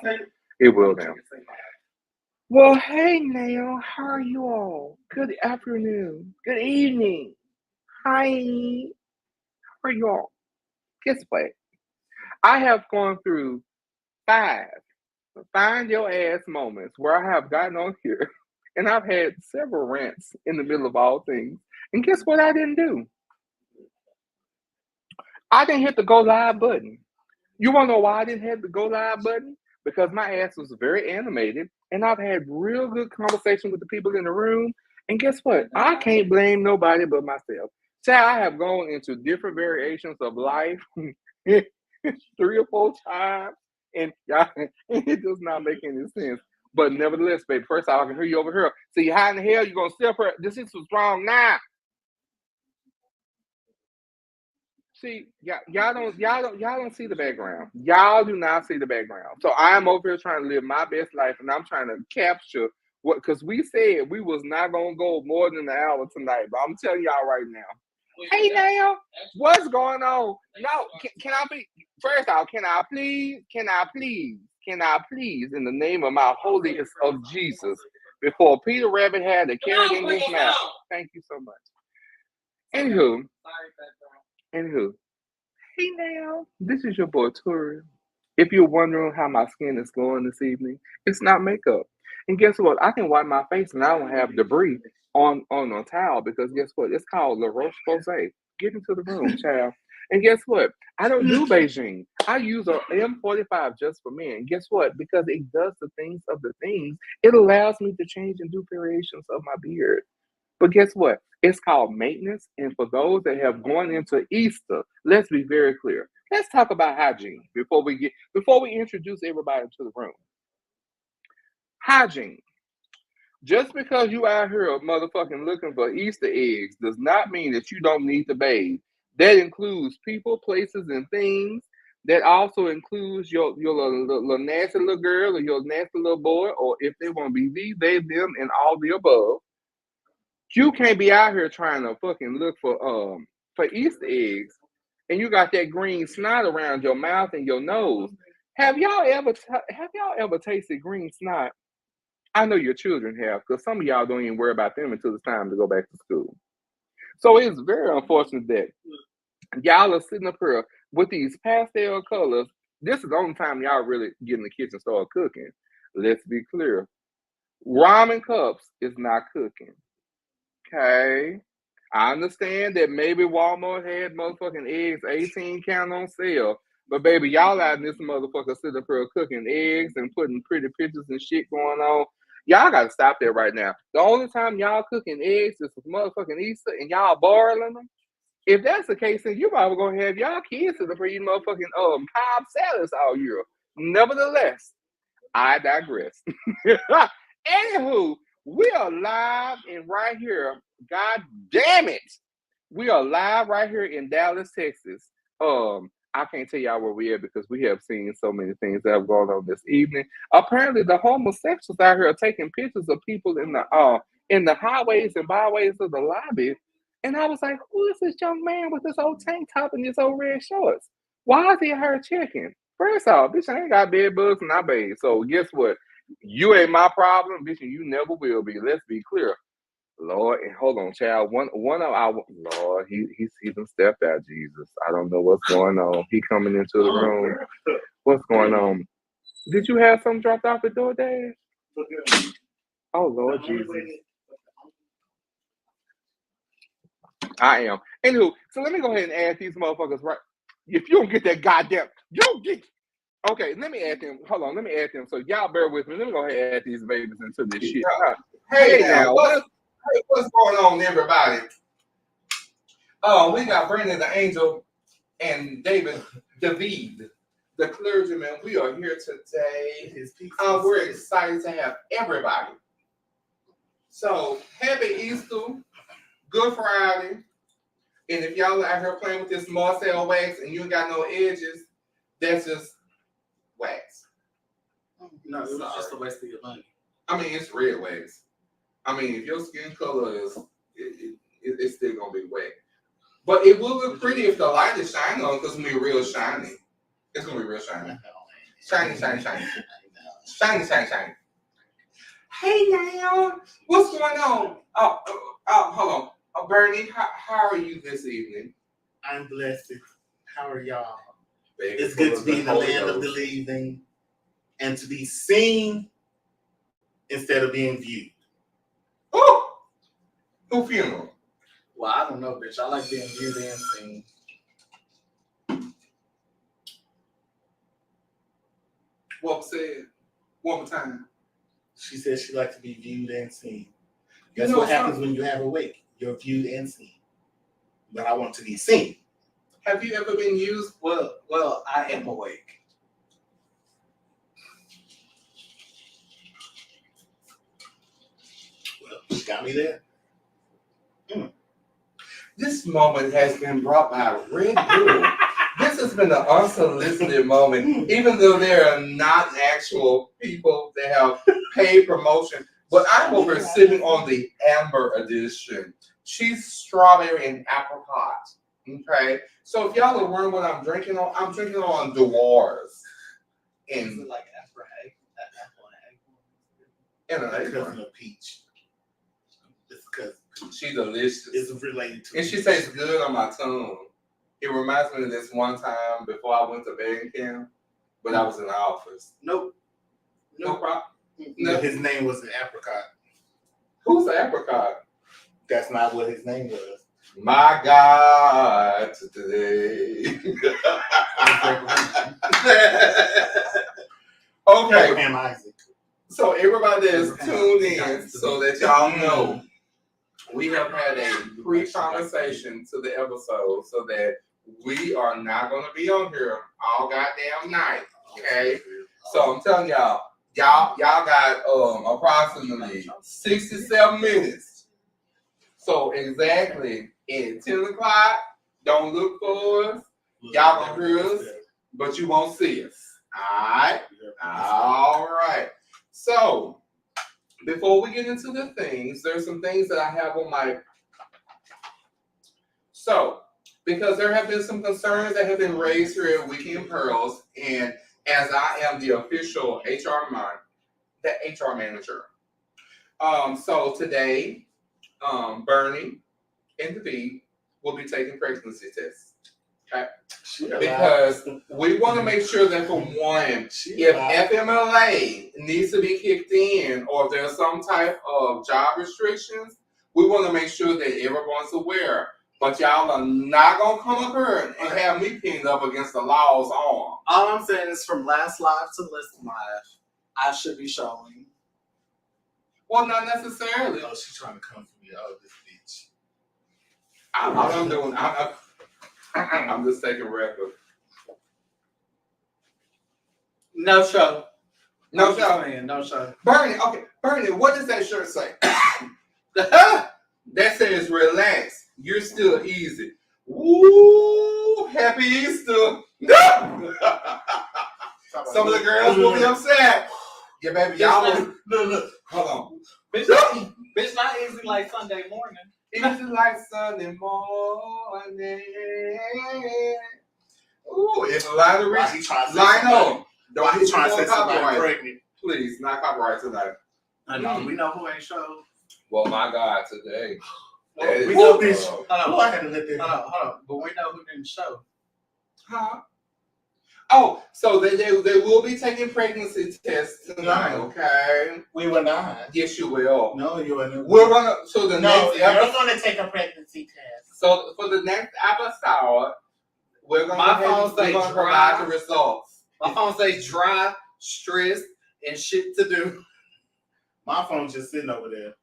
It will now. Well, hey now, how are you all? Good afternoon. Good evening. Hi. How are you all? Guess what? I have gone through five find your ass moments where I have gotten on here and I've had several rants in the middle of all things. And guess what I didn't do? I didn't hit the go live button. You want to know why I didn't hit the go live button? Because my ass was very animated and I've had real good conversation with the people in the room. And guess what? I can't blame nobody but myself. Child, I have gone into different variations of life 3 or 4 times, and y'all, it does not make any sense. But nevertheless, baby, first off, I can hear you over here. See, how in the hell you gonna separate? This is what's wrong now. See, y'all don't see the background. Y'all do not see the background. So I'm over here trying to live my best life, and I'm trying to capture what because we said we was not gonna go more than an hour tonight. But I'm telling y'all right now. Hey now, what's going on? No, can I be first off? Can I please? Can I please? Can I please, in the name of my holiest of Jesus, before Peter Rabbit had the carrot in his mouth? Thank you so much. Anywho, anywho, hey now, this is your boy Tori. If you're wondering how my skin is glowing this evening, it's not makeup. And guess what? I can wipe my face and I don't have debris on a towel because guess what? It's called La Roche Posay. Get into the room, child. And guess what? I don't do Beijing. I use a M45 just for men. Guess what? Because it does the things of the things, it allows me to change and do variations of my beard. But guess what? It's called maintenance. And for those that have gone into Easter, let's be very clear. Let's talk about hygiene before we introduce everybody to the room. Hygiene. Just because you out here motherfucking looking for Easter eggs does not mean that you don't need to bathe. That includes people, places, and things. That also includes your little nasty little girl or your nasty little boy, or if they want to be they, them, and all the above. You can't be out here trying to fucking look for Easter eggs, and you got that green snot around your mouth and your nose. Have y'all ever tasted green snot? I know your children have, because some of y'all don't even worry about them until it's time to go back to school. So it's very unfortunate that y'all are sitting up here with these pastel colors. This is the only time y'all really get in the kitchen and start cooking. Let's be clear. Ramen cups is not cooking. Okay. I understand that maybe Walmart had motherfucking eggs 18 count on sale. But baby, y'all out in this motherfucker sitting up here cooking eggs and putting pretty pictures and shit going on. Y'all gotta stop that right now. The only time y'all cooking eggs is for motherfucking Easter and y'all boiling them. If that's the case, then you probably gonna have y'all kids sitting up here eating motherfucking cob salads all year. Nevertheless, I digress. Anywho, we are live and right here. God damn it. We are live right here in Dallas, Texas. I can't tell y'all where we are because we have seen so many things that have gone on this evening. Apparently, the homosexuals out here are taking pictures of people in the highways and byways of the lobby. And I was like, who is this young man with this old tank top and this old red shorts? Why is he her checking? First off, bitch, I ain't got bed bugs and I bathe. So guess what? You ain't my problem, bitch, and you never will be. Let's be clear. Lord, and hold on, child. One of our Lord, he done stepped out, Jesus. I don't know what's going on. He coming into the room. What's going on? Did you have something dropped off the door, Dad? Oh Lord Jesus. I am. Anywho, so let me go ahead and add these motherfuckers right. If you don't get that goddamn, you don't get. Okay, let me add them. Hold on, let me add them. So y'all bear with me. Let me go ahead and add these babies into this shit. Hey now, what's going on, everybody? We got Brandon the Angel and David, the clergyman. We are here today. We're excited to have everybody. So happy Easter, Good Friday. And if y'all out here playing with this Marcel wax and you ain't got no edges, that's just wax. No, it was just a waste of your money. I mean, it's red wax. I mean, if your skin color is, it's still gonna be wet. But it will look pretty if the light is shining on it because it's gonna be real shiny. It's gonna be real shiny. Shiny, shiny, shiny. Shiny. Hey now, what's going on? Hold on. Bernie, how are you this evening? I'm blessed. How are y'all? Baby, It's good to be in the land of the living and to be seen instead of being viewed. Oh, who funeral? Well, I don't know, bitch. I like being viewed and seen. What was said? One more time. She said she likes to be viewed and seen. That's what happens when you have a wake. You're viewed and seen. But I want to be seen. Have you ever been used? Well, I am awake. Well, she got me there. This moment has been brought by Red Bull. This has been an unsolicited moment, even though there are not actual people that have paid promotion. But I'm over sipping on the Amber Edition. She's strawberry and apricot. Okay, so if y'all are wondering what I'm drinking on Dewars. Is it like apple And an cousin of peach. It's because she's delicious. It's related to and she tastes good on my tongue. It reminds me of this one time before I went to band camp, but I was in the office. Nope. No problem. No. His name was an apricot. Who's the apricot? That's not what his name was. My God, today. Okay. Abraham Isaac. So everybody that's tuned in, so that y'all know, we have had a pre-conversation to the episode, so that we are not going to be on here all goddamn night. Okay. So I'm telling y'all got approximately 67 minutes. So exactly at 10 o'clock, don't look for us. Y'all gonna hear us, but you won't see us. All right. So before we get into the things, there's some things that I have on my. So because there have been some concerns that have been raised here at Weekend Pearls, and as I am the official HR manager. So today, Bernie and David will be taking pregnancy tests. Okay? Because we want to make sure that for one, if FMLA needs to be kicked in, or if there's some type of job restrictions, we want to make sure that everyone's aware. But y'all are not going to come up here and have me pinned up against the law's arm. All I'm saying is from last live to this live, I should be showing. Well, not necessarily. Oh, she's trying to come for me. Oh, this bitch. I'm just taking record. No show. No show. No show. Bernie, what does that shirt say? That says relax. You're still easy. Woo! Happy Easter. Some of the girls will be upset. Yeah, baby, y'all. Look. Hold on. Bitch, not easy like Sunday morning. Easy like Sunday morning. Ooh, it's a lot of reasons. Line up. Don't be trying to say somebody pregnant. Please, not copyright tonight. I know. We know who ain't showed. Well, my God, today. We know bitch. Hold on. But we know who didn't show. Huh? Oh, so they will be taking pregnancy tests tonight, okay? We will not. Yes, you will. No, you will not. We're gonna next you're gonna take a pregnancy test. So for the next episode, we're gonna provide the results. My phone says dry, stressed, and shit to do. My phone's just sitting over there.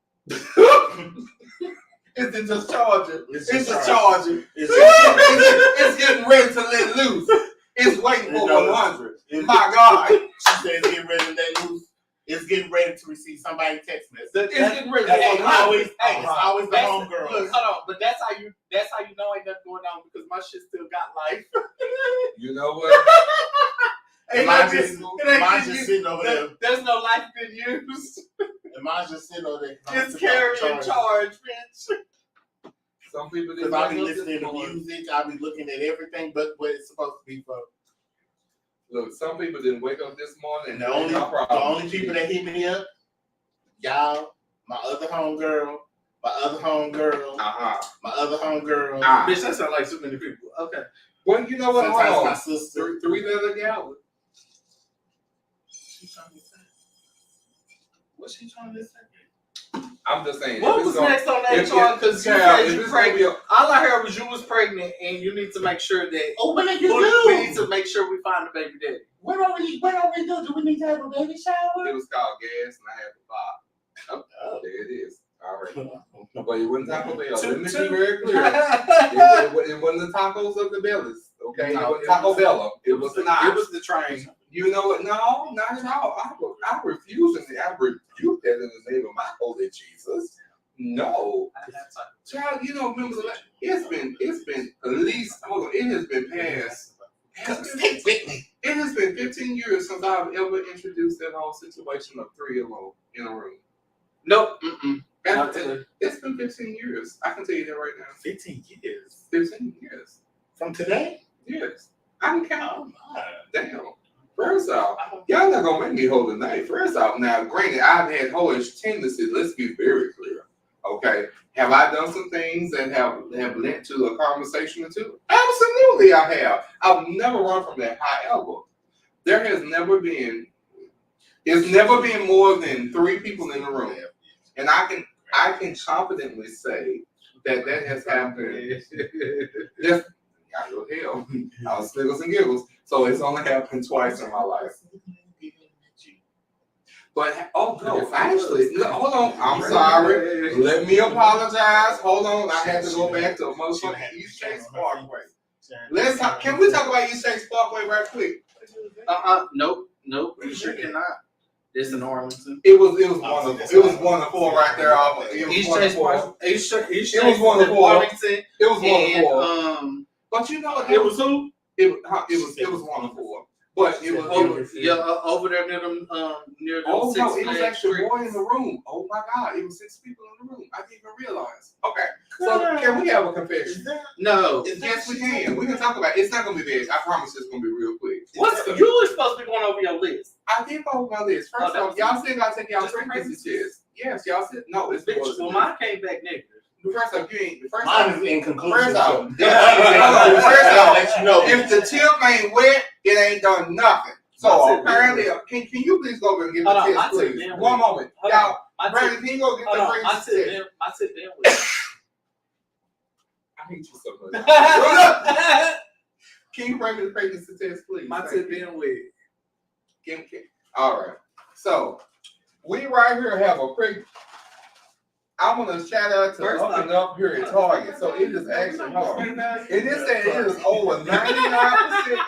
Is it just charging? It's just charging. It's getting ready to let loose. It's waiting for 100. My God. She says it's getting ready to let loose. It's getting ready to receive somebody's text message. It's getting ready for 100. It's always the homegirl. Look, hold on, but that's how you know ain't nothing going on, because my shit still got life. You know what? Mine's just sitting over there. There's no life been used. And mine's just sitting over there. It's carrying charge, bitch. Some people because I'll be listening to music, I'll be looking at everything but what it's supposed to be for. Look, some people didn't wake up this morning. And the only people that hit me up, y'all, my other homegirl, my other homegirl, my other homegirl. Bitch, that sounds like too many people. Okay. Well, you know what? Sometimes my sister. Three letter gal. What's she trying to say? I'm just saying. What was next on that chart? Because you said you pregnant. All I heard was you was pregnant, and you need to make sure that. Oh, what did you We do? need to make sure we find the baby daddy. What are we do? Do we need to have a baby shower? It was called gas, and I had to buy. Oh, there it is. All right. But it wasn't Taco Bell. Let me be very clear. It wasn't the tacos of the bellies. Okay, No, it was Taco Bella. It was not. It was the train. You know what? No, not at all. I refuse and I rebuke that in the name of my holy Jesus. No, child. You know, remember it's been at least. Hold on, it has been past. It has been 15 years since I've ever introduced that whole situation of three alone in a room. Nope. It's been 15 years. I can tell you that right now. 15 years. 15 years. From today? Yes. I can count. Oh my. Damn. First off, y'all not gonna make me hold the night. First off, now granted, I've had hoish tendencies. Let's be very clear. Okay. Have I done some things that have led to a conversation or two? Absolutely, I have. I've never run from that. However, there has never been. It's never been more than 3 people in the room, and I can confidently say that has happened. Yes, I go hell. I was sniggles and giggles, so it's only happened twice in my life. But actually, hold on. I'm sorry. Let me apologize. Hold on. I had to go back to motherfucking East Chase Parkway. Let's talk. Can we talk about East Chase Parkway right quick? Nope. You sure cannot. It's in Arlington. It was wonderful. It was wonderful right there. East Chase Parkway. It was wonderful. Arlington. It was wonderful. And, but you know, it was who? It was wonderful. But it was over there near them near them. Oh no, it was actually more in the room. Oh my God, it was 6 people in the room. I didn't even realize. Okay, so can we have a confession? No. Yes, we can. We can talk about it. It's not gonna be big. I promise it's gonna be real quick. You were supposed to be going over your list. I did go over my list. First off, y'all said y'all take y'all pregnancy test. Yes, y'all said no. It's well, mine came back negative. First off, you ain't. Mine is inconclusive. First off, let you know. If the tip ain't wet, it ain't done nothing. So apparently, can you please go over and get the test, please? One moment, y'all. Brandon, can you go get the pregnancy test? My tip been with. I hate you so much. Can you bring me the pregnancy test, please? My tip been with. All right. So we right here have a pregnant. I want to shout out to Up and Up here at Target. So it is actually hard. It is saying it is over 99%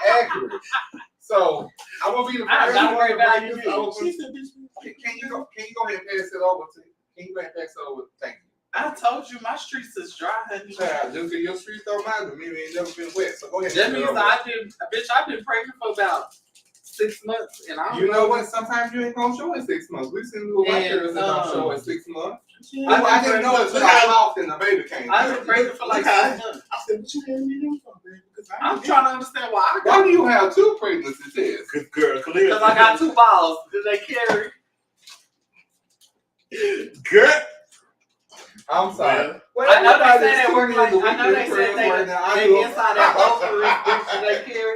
accurate. So I'm gonna be the first one to bring this over. Can you go ahead and pass it over to? Can you go ahead and pass it over? Thank you. I told you my streets is dry, honey. Child, just your streets don't matter. Me, ain't never been wet. So go ahead. That means I've been pregnant for about 6 months, and I don't You know what? Sometimes you ain't gonna show in 6 months. We've seen little white girls that don't show in 6 months. I didn't know it until I walked and the baby came. I've been pregnant for like 6 months. I said, what you had me doing for, baby? I'm trying to understand why I got. Why do you have 2 pregnancy tests? Good girl, clear. Because I got 2 balls. Did they carry? Good. I'm sorry. Well, I know they said they work like. I know they said they inside that ovaries. Did they carry?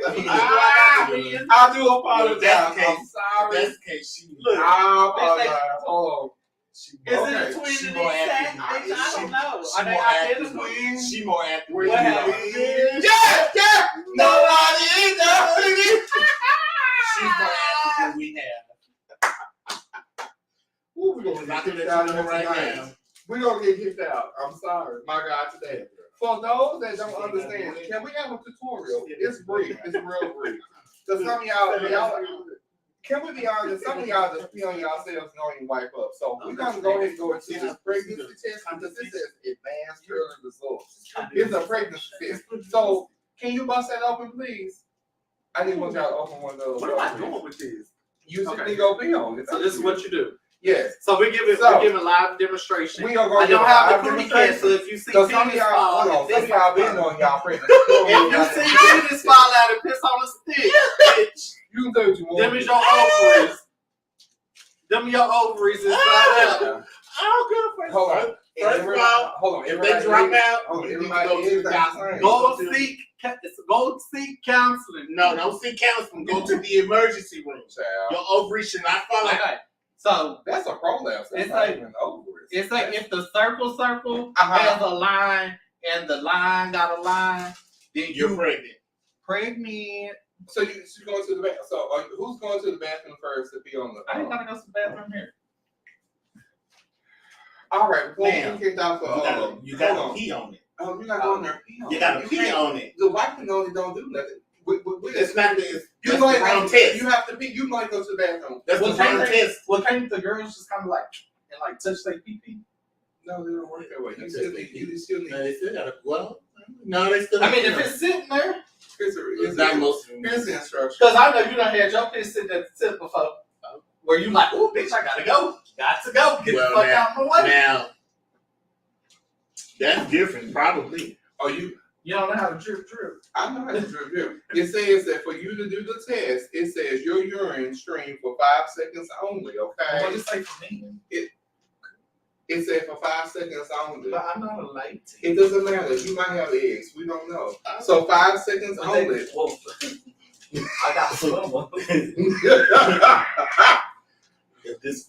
I do apologize. I'm sorry. That's the case. I apologize. Hold on. Is it a twin in this sack? I don't know. Are they identical? She more active. What happened? Yeah. Nobody is She's more active than we have. Ooh, we're gonna get kicked out right now. We're gonna get kicked out. I'm sorry. My God, today. For those that don't understand, can we have a tutorial? It's brief. It's real brief. Because some of y'all, can we be honest? Some of y'all just pee on yourselves and don't even wipe up. So we're gonna go ahead and go into this pregnancy test because this says advanced early results. It's a pregnancy test. So can you bust that open, please? I didn't want y'all to open one of those. What am I doing with this? You simply go pee on it. So this is what you do. Yes. So we're giving live demonstration. We are going I don't have the cootie cat, so if you see some of penis fall, y'all been on y'all pregnancy. if you see penis fall out and piss on a stick, bitch. You can say what you want. Them is your ovaries. Them your ovaries inside out. I'll go first. Hold on. First of all, hold on. if they drop out, Everybody go to the counseling. Go seek counseling. No, don't seek counseling. Go to the emergency room. Your ovaries should not fall out. Okay. So that's a prolapse. It's not even ovaries. It's like if the circle has a line and the line got a line, then you're pregnant. Pregnant. So she's going to the bathroom. So who's going to the bathroom first to pee on the? I ain't gotta go to the bathroom here. All right, before we kicked off for you got to pee on it. Oh, you're not going there. Pee on you got to pee on it. The wife can only don't do nothing. It's not this. You might test. You have to pee. You might go to the bathroom. That's the wrong test. Well, can't the girls just kind of like touch their pee? No, they don't work that way. You still need. No, they still got to. Well, no, they still. I mean, if it's sitting there, it's not most. Here's the instructions. Because I know you done had your piss sitting at the tip before, where you like, oh, bitch, I gotta go. Got to go. Get the fuck out of my way. Now, that's different, probably. Oh, you don't know how to drip. I know how to drip. It says that for you to do the test, it says your urine stream for 5 seconds only, okay? What does it say for me? It said for 5 seconds only. But I'm not a late. It doesn't matter. You might have eggs. We don't know. So 5 seconds only. I got some one.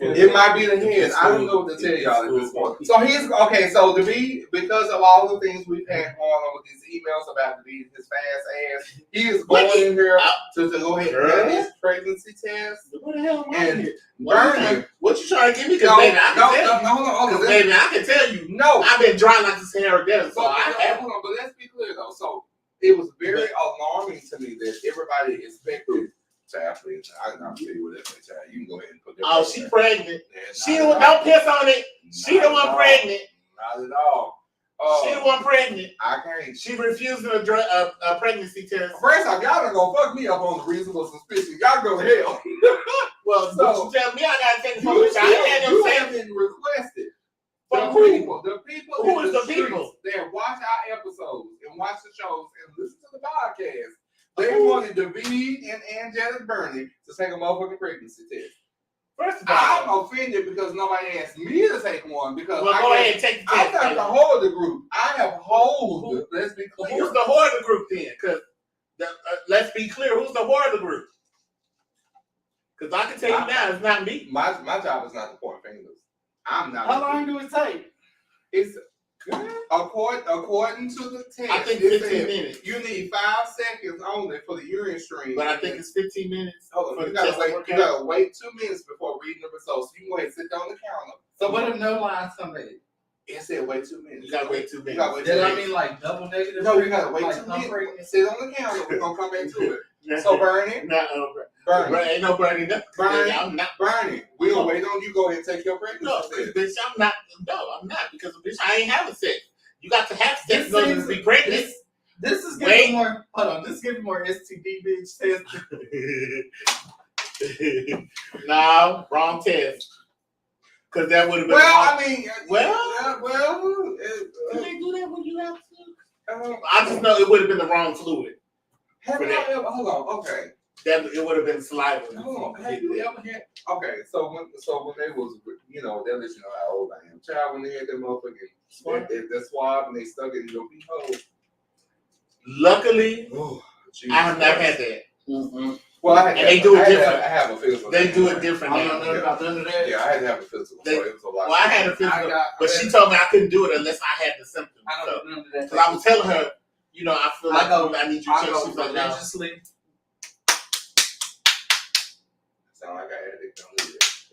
It might be the head. I don't know what to tell y'all at this point. So he's okay. So because of all the things we've had going on with these emails about his fast ass, he is going in here to go ahead and get his pregnancy test. What the hell? And Bernie, what you trying to give me? Because baby, I can tell you. No, I've been dry like this hair again. So hold on, but let's be clear though. So it was very alarming to me that everybody expected. Child, please. I'll tell you what that child. You can go ahead and put that. Oh, she pregnant. She don't piss on it. She the one pregnant. Not at all. She the one pregnant. I can't. She refused a pregnancy test. First off, y'all are gonna fuck me up on the reasonable suspicion. Y'all go to hell. Well, so you tell me I gotta take the phone. You haven't requested. The people who is the people that watch our episodes and watch the shows and listen to the podcast. They wanted David and Angelic Bernie to take a motherfucking pregnancy test. First of all, I'm offended because nobody asked me to take one because go ahead and take the test. I'm not the whole of the group. I have hold. Let's be clear. Who's the whore of the group then? Because let's be clear. Who's the whore of the group? Because I can tell you now, it's not me. My job is not to point fingers. I'm not. How long do it take? It's according to the test. I think 15 minutes. You need 5 seconds only for the urine stream. But I think it's 15 minutes. Hold on, you gotta wait 2 minutes before reading the results. So you can go ahead and sit down on the counter. So what if no lines come in? It said wait 2 minutes. You gotta wait 2 minutes. I mean like double negative? No, you gotta wait 2 minutes. Sit on the counter. We're gonna come back to it. So Bernie. Bernie. Ain't no Bernie. Bernie. I'm not. Bernie. We'll wait on you. Go ahead and take your pregnancy. No, bitch, I'm not. No, I'm not. Because bitch, I ain't having sex. You got to have sex in order to be pregnant. This is giving more. Hold on. This is giving more STD bitch test. No, wrong test. Because that would have been. Can they do that when you have to? I just know it would have been the wrong fluid. Have you ever? Hold on. Okay. That it would have been saliva. Hold on. Have you ever had? Okay. So when they was, they let you know how old I am. Child, when they had that motherfucking that swab and they stuck it in your pee hole. Luckily, I have never had that. Mm-hmm. Well, they do it different. I have a physical. They do it different. I don't know about none of that. Yeah, I had to have a physical. So it was a lot. Well, I had a physical, but she told me I couldn't do it unless I had the symptoms. I don't know that. Because I was telling her, I feel like I need you to check. She's like, no. Sound like an addict.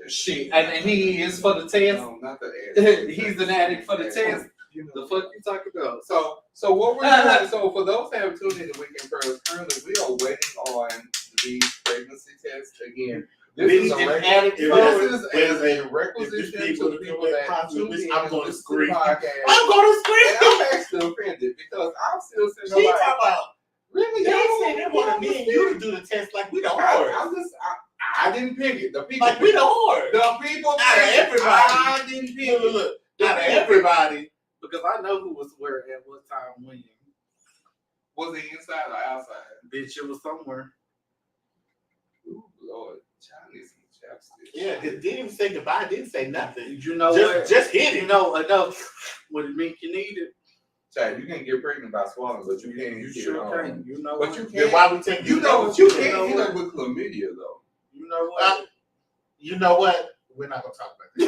Shit, and he is for the test. No, not the addict. He's an addict for the test. The fuck you talking about? So what we're doing? So for those that have tuned in the weekend first, currently we are waiting on the pregnancy test again. This is a requisition to the people that tune in. I'm going to scream. I'm actually offended because I'm still sitting there like, really? They said they wanted me and you to do the test like we the whores. I didn't pick it. The people like we the whores. The people out of everybody. I didn't pick it. Look, out of everybody. Because I know who was where at what time when. Was it inside or outside? Bitch, it was somewhere. Lord, child needs some chapstick. Yeah, because didn't even say goodbye. Didn't say nothing. You know Just hit it. You know enough would make you need it. Child, you can't get pregnant by swallowing, but you can. You sure can. You know but what? you Then can't. why we take You know what? You can't end up with chlamydia though. You know what? You know what? We're not gonna talk about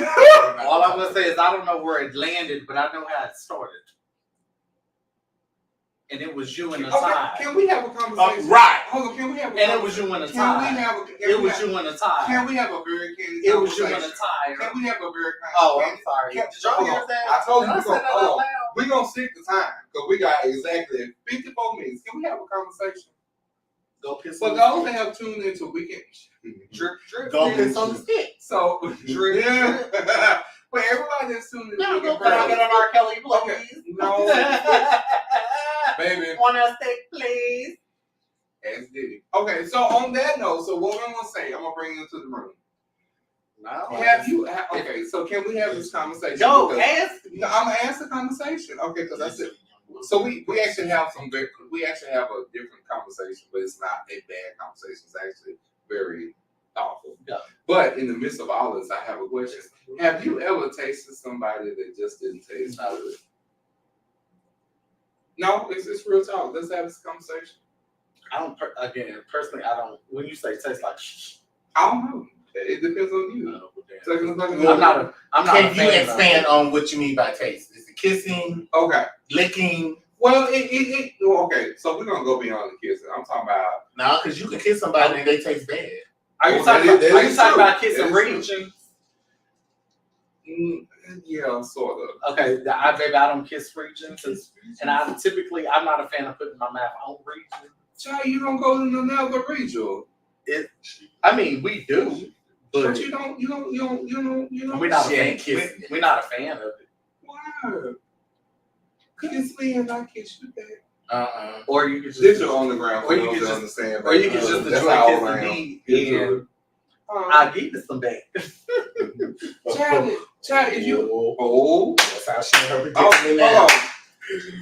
that. All I'm gonna say is I don't know where it landed, but I know how it started. And it was you and a tie. Can we have a conversation? Right. Hold on. Can we have a And it was you and a tie. It was you and a tie. Can we have a very candid It was you conversation? and a tie. Can we have a very candid? Oh, I'm sorry. Did y'all hear that? I told you Did I say that out loud? we're gonna stick the time because we got exactly 54 minutes. Can we have a conversation? Go piss For on those the that have tuned into weekend, drip, drip. Go piss on the stick. so yeah. For everybody that's tuned in, No, Weekend can I Pearls, get an R. Kelly, please? okay, no, baby, On a stick, please. ask Diddy. Okay, so on that note, so what I'm gonna say, I'm gonna bring you into the room. No. Okay, so can we have this conversation? Yo, Because- ask. No, I'm gonna ask the conversation. Okay, because I said. So we actually have a different conversation, but it's not a bad conversation. It's actually very thoughtful. Yeah. But in the midst of all this, I have a question. Have you ever tasted somebody that just didn't taste good? No, it's real talk. Let's have this conversation. Personally, I don't. When you say taste like shh, I don't know. It depends on you. I'm not a Can you fan expand on what you mean by taste? Is it kissing, Okay. licking? Well, okay. So we're gonna go beyond the kissing. I'm talking about. No, because you can kiss somebody and they taste bad. Are you Oh, talking that is about true. kissing That is regions? Yeah, sort of. Okay, baby, I don't kiss regions, and I'm not a fan of putting my mouth on regions. Child, you don't go to another region. I mean, we do, But but you don't. we're not a She fan. ain't kissing. We're not a fan of it. Why? Kiss me and I kiss you back. Or you could just This is on the ground. Or you could just- understand. or you could just That's enjoy how I kissing am. me Get and to it. I'll give you some back. Child, if you That's how she and her be oh, kissing me now.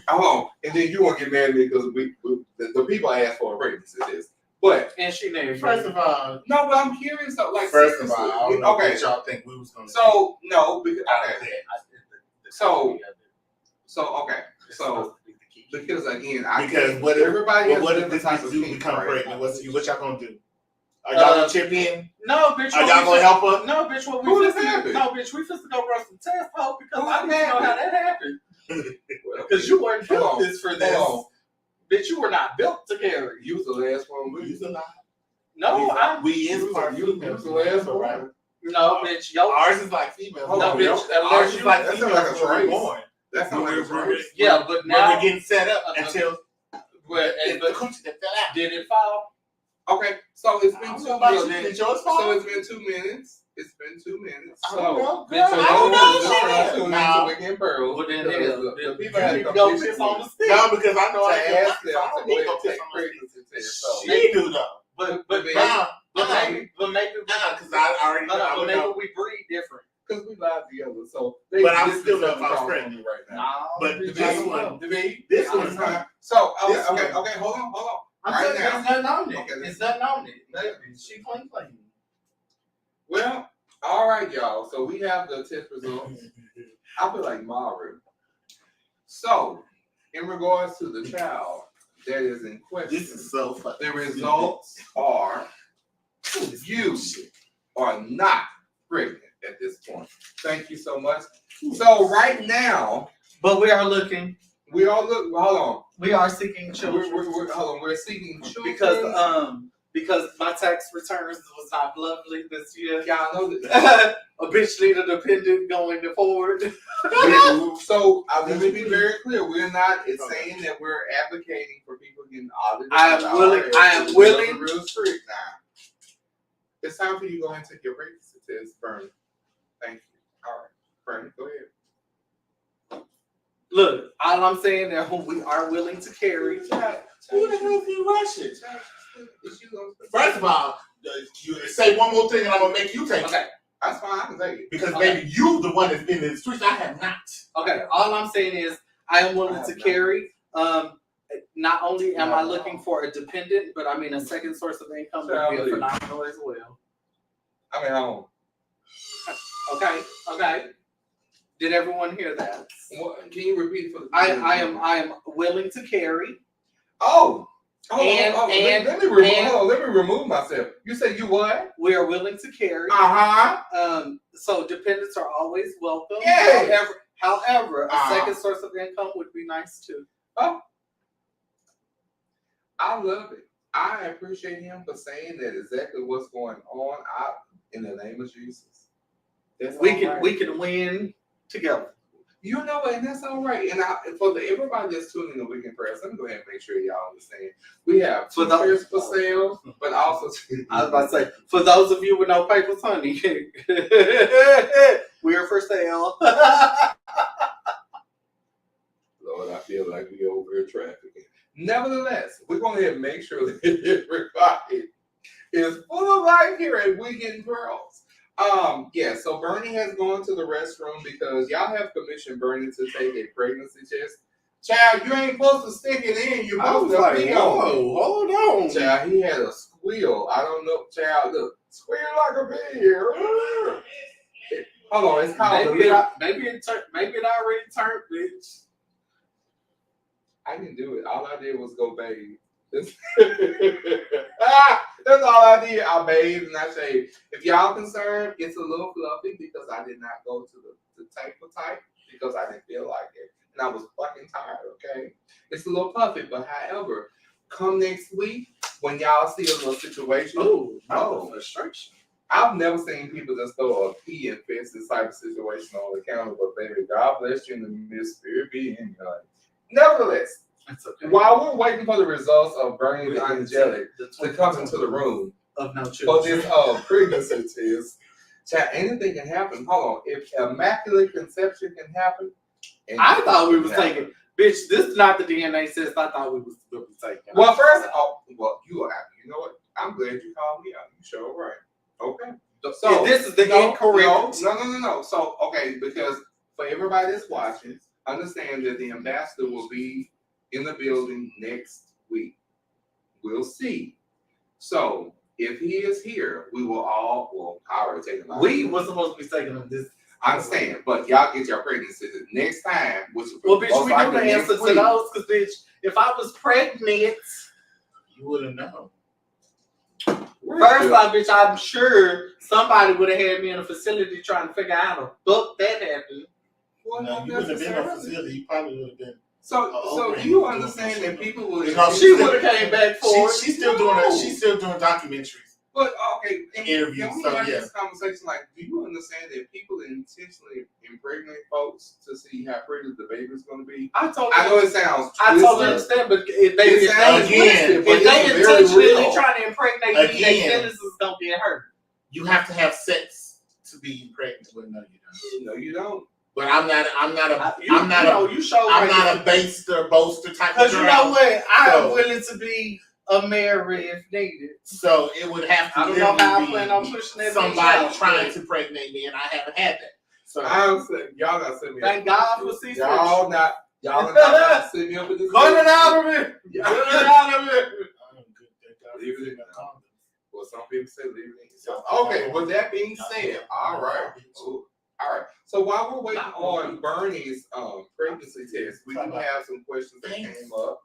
hold on, and then you won't get mad at me because the people asked for a pregnancy test. But And she named First of all, no, but I'm curious though. Like first of all, I seriously. don't know Okay, what y'all think we was gonna so no, because out of okay, that. so okay, so because again, Because what if everybody has what a if different this type bitch of do kink, become right? pregnant? What y'all gonna do? Are y'all gonna chip in? No, bitch. Are y'all gonna help her? No, bitch. What we Who finna this happened? No, bitch. We finna go run some tests, ho, because Who I need to know how happened? that happened. Well, Because you weren't hold built on, this for this. hold on. Bitch, you were not built to carry. You was the last one with Use a lot. No, I'm. We is part you female. was the last one, right? right? No, bitch. Yo, Ours is like female. Hold no, on, bitch. yo. Unless Ours is you, like that female. sound like a when we're trace. born. That sounds like a trace. yeah, but When now we're getting set up until but the coochie that fell out. did it fall? Okay, so it's I been don't 2 know about you. minutes. Did yours So fall? it's been 2 minutes. It's been 2 minutes. I don't know, So, girl. for I don't those know that just trying to shit. tune No. into Weekend Pearls, Well, then, the yeah, people you had need to to go come piss visit on me the stick. No, because I know to I ask ain't them got to so I go don't need ahead no and piss take on my pregnancy tests. So, She do though. But maybe, Nah, maybe because I already know. I would maybe know. we breathe different. because we live together, so But I'm this still is not something across pregnant. from you right now. No, But bitch, this I don't one- know. This This one. is time. So, This okay, one. hold on. I'm Right telling you, now. there's nothing on it. Okay, It's nothing on it. She clean. Well, all right, y'all. So we have the test results. I feel like Mario. So, in regards to the child that is in question, This is so funny. the results are you are not pregnant at this point. Thank you so much. So right now, But we are looking. we all look. Hold on. We are seeking children We're seeking children because my tax returns was not lovely this year. y'all know that. A bitch need a dependent going forward. So I want to be very clear. We're not saying that we're advocating for people getting audited. I am willing. Real strict now. It's time for you to go ahead and take your pregnancy test, Bernie. Thank you. All right, Bernie, go ahead. Look, all I'm saying is we are willing to carry. Who the hell is you rushing? First of all, you say one more thing and I'm gonna make you take it. Okay, That's fine. I can take it. Because Okay. baby, you the one that's been in the streets. I have not. okay. All I'm saying is I am willing to carry. not only am I looking for a dependent, but I mean a second source of income would be phenomenal as well. I mean, home. Okay. Did everyone hear that? What, can you repeat for the? I am willing to carry. Let me remove myself. You said you what? We are willing to carry. So dependents are always welcome. Yeah. However, a second source of income would be nice too. Oh, I love it. I appreciate him for saying that exactly what's going on. In the name of Jesus, we can win together. You know, and that's all right. And for everybody that's tuning in the Weekend Prayers, let me go ahead and make sure y'all understand. We have t-shirts for sale, but also I was about to say, for those of you with no papers, honey, we are for sale. Lord, I feel like we over here trafficking. Nevertheless, we're going to make sure that everybody is full of life here at Weekend Pearls. So Bernie has gone to the restroom because y'all have commissioned Bernie to take a pregnancy test. Child, you ain't supposed to stick it in. You're supposed to pee on it. Hold on. Child, he had a squeal. I don't know. Child, look. Squeal like a pig. Hold on. It's called maybe it already turned, bitch. I didn't do it. All I did was go bathe. That's all I did. I bathed and I shaved. If y'all concerned, it's a little fluffy because I did not go to the type because I didn't feel like it. And I was fucking tired, okay? It's a little puffy, but however, come next week when y'all see a little situation. Frustration. I've never seen people just throw a pee and fence this type of situation on the counter, but baby, God bless you in the midst, spirit be in your life. Nevertheless, okay. While we're waiting for the results of Bernie the Angelic to come into the room of no children for this pregnancy test, chat, anything can happen. Hold on, if immaculate conception can happen, I thought we was taking. Bitch, this is not the DNA test. I thought we was taking. Well, first, you are happy. You know what? I'm glad you called me out. You sure right. Okay. So this is the incorrect. No. So because for everybody that's watching, understand that the ambassador will be in the building next week. We'll see. So if he is here, we will all I already taken my. We were supposed to be taking on this. I understand, but y'all get your pregnancy next time. Which bitch, we know the answer to those, because bitch, if I was pregnant, you wouldn't know. First off, bitch, I'm sure somebody would have had me in a facility trying to figure out how the fuck that happened. Well, no, you wouldn't have been in a facility. You probably would have been. So do you understand that people would? She would have came back for it. She's still doing it. She's still doing documentaries. But interviews. Can we have this conversation? Like, do you understand that people intentionally impregnate folks to see how pretty the baby's going to be? I know it sounds. I totally understand, but if they intentionally trying to impregnate me, their feelings is going to get hurt. You have to have sex to be impregnated. Well, no, you don't. No, you don't. But I'm not a baster, boaster type of girl. Because you know what? I'm willing to be a Mary if needed. So it would have to be somebody trying to impregnate me, and I haven't had that. So y'all got to send me. Thank God for C-section. Y'all not to send me up with this. Cut it out of it. Cut it out of it. Leave it in. Well, some people say leave it in. So, okay. With that being said, all right. All right. So while we're waiting on Bernie's pregnancy test, we do have some questions that came up.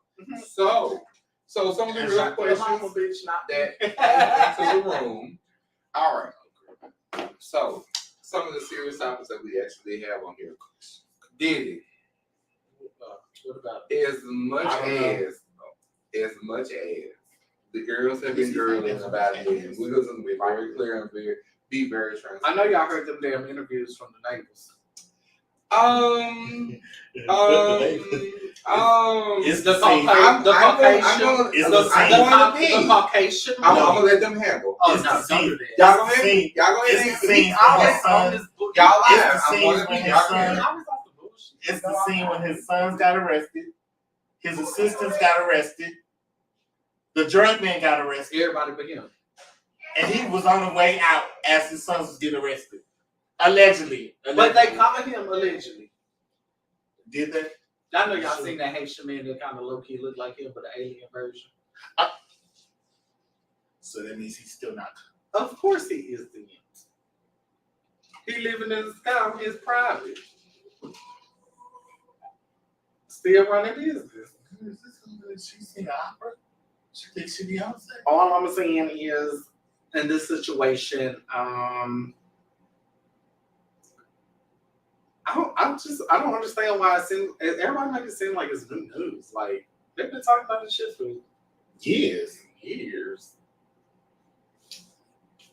So some of the real questions that came into the room. All right. So some of the serious topics that we actually have on here. Diddy. What about as much as the girls have been girling about it, we're going to be very clear and be very transparent. I know y'all heard them damn interviews from the neighbors. It's the Caucasian. I'm gonna let them handle. It's the scene. Y'all go ahead. It's the scene when his sons got arrested. His assistants got arrested. The drunk man got arrested. Everybody but him. And he was on the way out as his sons was getting arrested. Allegedly. But they caught him allegedly. Did they? I know y'all seen that Haitian man that kind of low key look like him, but the alien version. So that means he's still not. Of course he is the end. He living in the sky. He's private. Still running business. She sing opera? She thinks she Beyonce? All I'm saying is, in this situation, I don't understand why everybody make it seem like it's new news. Like they've been talking about this shit for years.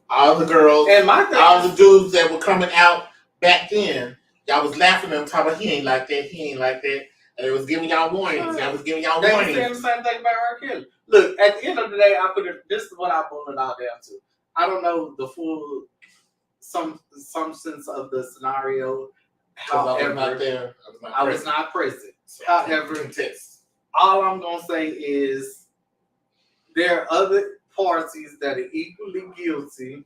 All the girls and all the dudes that were coming out back then, y'all was laughing at them talking about he ain't like that. And it was giving y'all warnings. They was saying the same thing about R. Kelly. Look, at the end of the day, this is what I boil it all down to. I don't know the full some sense of the scenario. However, I was not present. However, all I'm gonna say is there are other parties that are equally guilty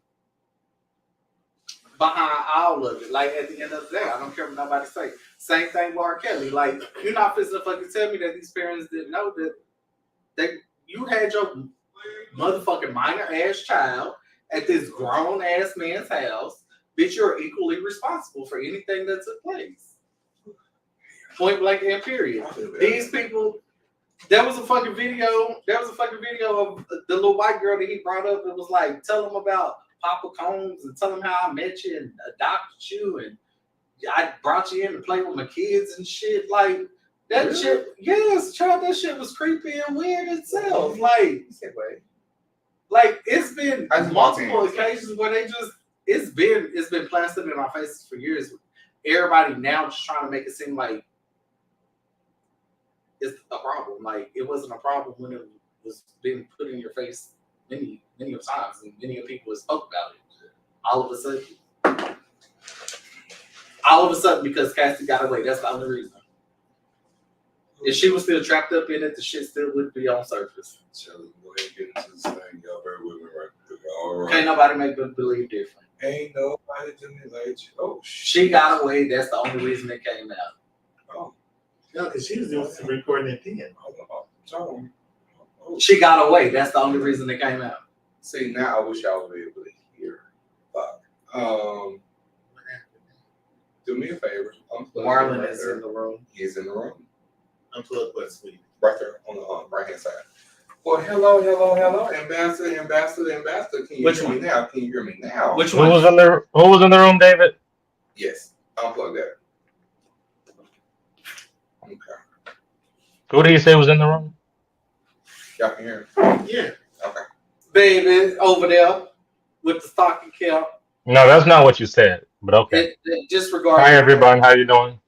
behind all of it. Like at the end of the day, I don't care what nobody say. Same thing with R. Kelly. Like you're not supposed to fucking tell me that these parents didn't know that you had your motherfucking minor ass child at this grown ass man's house. Bitch, you're equally responsible for anything that took place. Point blank and period. These people. There was a fucking video of the little white girl that he brought up. It was like, tell him about Papa Combs and tell him how I met you and adopted you and I brought you in to play with my kids and shit. Like that shit. Yes, child, that shit was creepy and weird itself. Like it's been multiple occasions where it's been plastered in our faces for years. Everybody now just trying to make it seem like it's a problem. Like it wasn't a problem when it was being put in your face many times, and many people spoke about it. All of a sudden, because Cassie got away. That's the only reason. If she was still trapped up in it, the shit still would be on surface. Shelly, go ahead and get into this thing. Y'all bear with me right quick. All right. Can't nobody make them believe different. Ain't nobody to me like you. Oh, she got away. That's the only reason it came out. Oh. No, because she was doing some recording at the end. She got away. That's the only reason it came out. See, now I wish I was able to hear. Fuck. Do me a favor. Marlon is in the room. He's in the room. Unplug what, sweetie? Right there on the right hand side. Well, hello, ambassador. Can you hear me now? Can you hear me now? Which one? Who was in the room, David? Yes, unplug that. Okay. Who did you say was in the room? Y'all can hear me? Yeah. Okay. Baby over there with the stocking cap. No, that's not what you said. But okay. Disregard. Hi everyone. How you doing?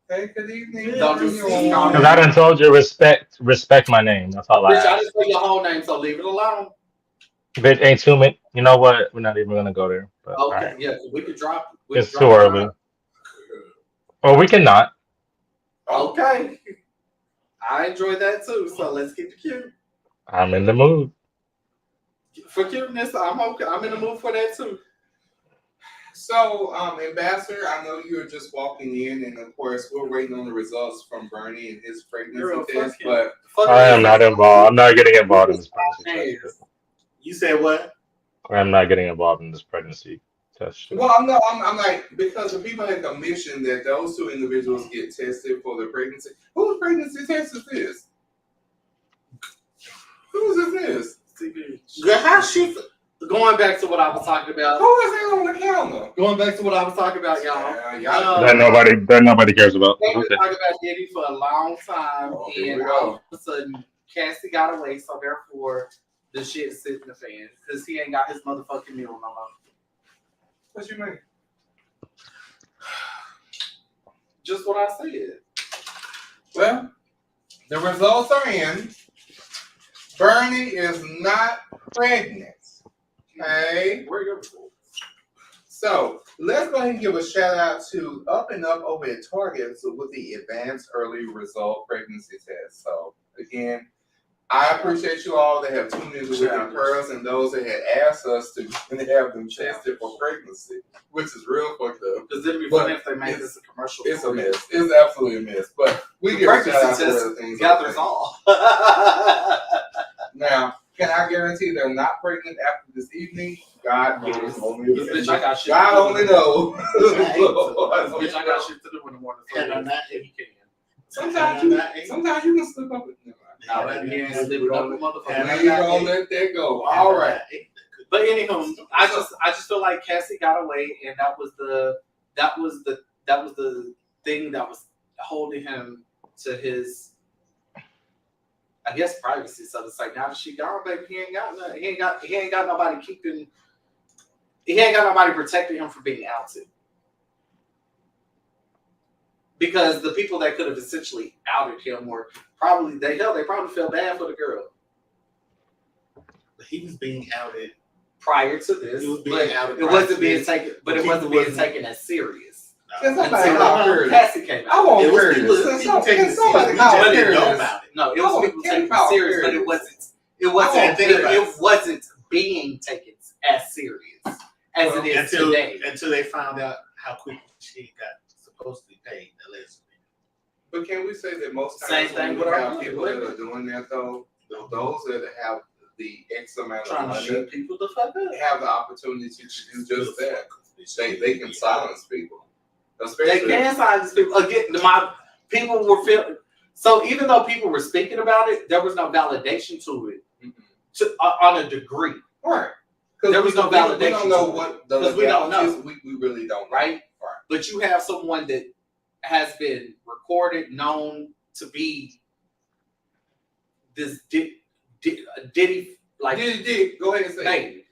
Hey, good evening. Because I done told you respect my name. That's all I ask. I didn't say your whole name, so leave it alone. Bitch, ain't too many. You know what? We're not even gonna go there. But, okay, right. Yeah, we could drop. It's too early. Or we cannot. Okay. I enjoy that too. So let's keep it cute. I'm in the mood. For cuteness, I'm okay. I'm in the mood for that too. So, Ambassador, I know you're just walking in, and of course, we're waiting on the results from Bernie and his pregnancy test. But I am not involved. I'm not getting involved in this pregnancy test. You said what? I'm not getting involved in this pregnancy test. Well, I'm like, because the people had commissioned that those two individuals get tested for their pregnancy. Whose pregnancy test is this? Whose is this? How she? Going back to what I was talking about. Who is that on the counter? Going back to what I was talking about, y'all. That nobody cares about. They've been talking about Diddy for a long time, and all of a sudden, Cassie got away, so therefore, the shit sits in the fan because he ain't got his motherfucking meal no more. What you mean? Just what I said. Well, the results are in. Bernie is not pregnant. Okay. So let's go ahead and give a shout out to Up and Up over at Target with the advanced early result pregnancy test. So again, I appreciate you all that have tuned in with your prayers and those that had asked us to have them tested for pregnancy, which is real fucked up. Because it'd be funny if they made this a commercial. It's a mess. It's absolutely a mess. But We The give a shout pregnancy out to test other things. gathers all. Now, can I guarantee they're not pregnant after this evening? God knows. Bitch, I got shit. God only knows. Bitch, I got shit to do in the morning. So Can I not? if you can. Sometimes you can slip up. Now that you ain't slipping up, motherfucker. We gonna let that go. All right. But anywho, I just feel like Cassie got away, and that was the thing that was holding him to his, I guess, privacy. So it's like, now that she gone, baby, he ain't got nothing. He ain't got nobody keeping. He ain't got nobody protecting him from being outed. Because the people that could have essentially outed him were probably they probably felt bad for the girl. He was being outed Prior to this, He was being outed it prior wasn't to being this, taken. But it but wasn't people being wasn't- taken as serious. Can somebody Until call Curtis? Cassie came I out. want It was Curtis. people Can taking it somebody serious. call We just didn't know Curtis? about it. No, it Oh, was people can taking you call it serious, but Curtis? it wasn't it wasn't being taken as serious as it is today. Until they found out how quickly she got supposedly paid allegedly. But can we say that most Same times thing when with we our have money, people wouldn't that are doing that though, those that have the X amount of Trying to money shut people the fuck up. have the opportunity to do just that. They can silence people. They Especially can silence people. Again, people were feeling. So even though people were speaking about it, there was no validation to it, on a degree, right. There was no We validation don't know to it. what the 'Cause we don't know. legalities is. We really don't know. right? Right. But you have someone that has been recorded, known to be this Diddy like Diddy, go ahead and say it. baby,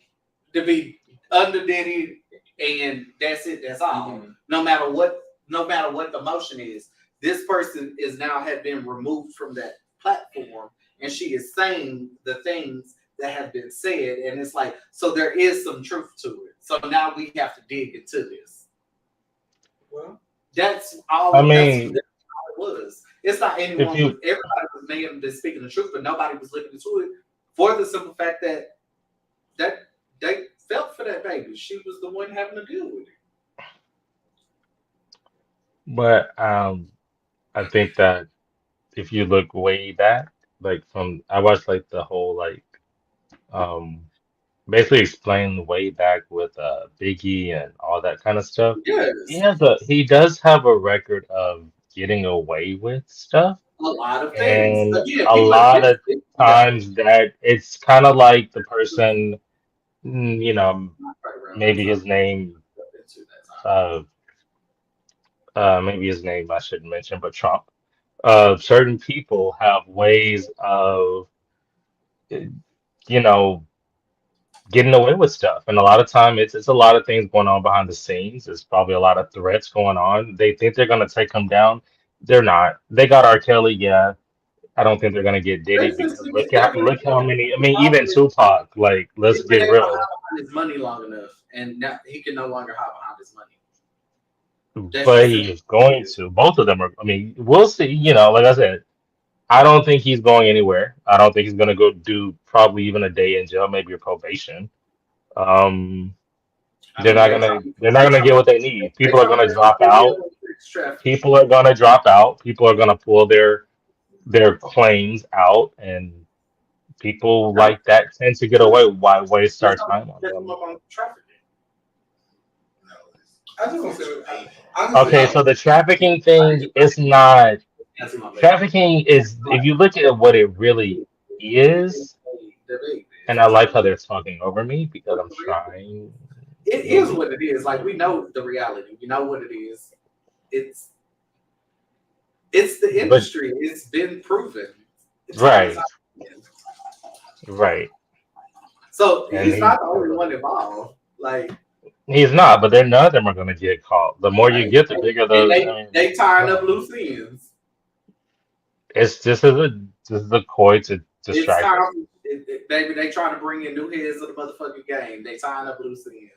to be under Diddy, and that's it. That's all. Mhm. No matter what the motion is, this person is now had been removed from that platform, and she is saying the things that have been said, and it's like, so there is some truth to it. So now we have to dig into this. Well, That's all. I mean, that's all it was. It's not anyone. if you Everybody was maybe just speaking the truth, but nobody was looking into it for the simple fact that they felt for that baby. She was the one having to deal with it. but I think that if you look way back, like from I watched like the whole like um basically explain the way back with Biggie and all that kind of stuff. Yes, He does have a record of getting away with stuff, a lot of things. and Again, a people lot of admit times that it's kind of like the person, you know, maybe his name, uh, maybe his name I shouldn't mention, but Trump. Certain people have ways of, you know, getting away with stuff. And a lot of time it's a lot of things going on behind the scenes. There's probably a lot of threats going on. They think they're gonna take him down. They're not. They got R. Kelly, yeah. I don't think they're gonna get Diddy because look how many I mean even Tupac, like let's He's been get able to hide real. behind his money long enough, and now he can no longer hide behind his money. That's But just he is going to. Both of them are I mean, we'll see, like I said, I don't think he's going anywhere. I don't think he's gonna go do probably even a day in jail, maybe a probation. Um I They're mean, not gonna get what they need. People are gonna drop out. People are gonna drop out. People are gonna pull their claims out, and people like that tend to get away. Why waste our time on them? I just want to say, Okay, honestly, so the trafficking thing is not trafficking is if you look at what it really is, and I like how they're talking over me because I'm trying. It is what it is. Like, we know the reality. We know what it is. It's the industry. It's been proven. Right. Right. So And he's not the only one involved. Like, he's not, but then none of them are going to get caught. The more you get, the bigger the. They tying up loose ends. It's this is a coy to distract us. Baby, they trying to bring in new heads of the motherfucking game. They tying up loose ends.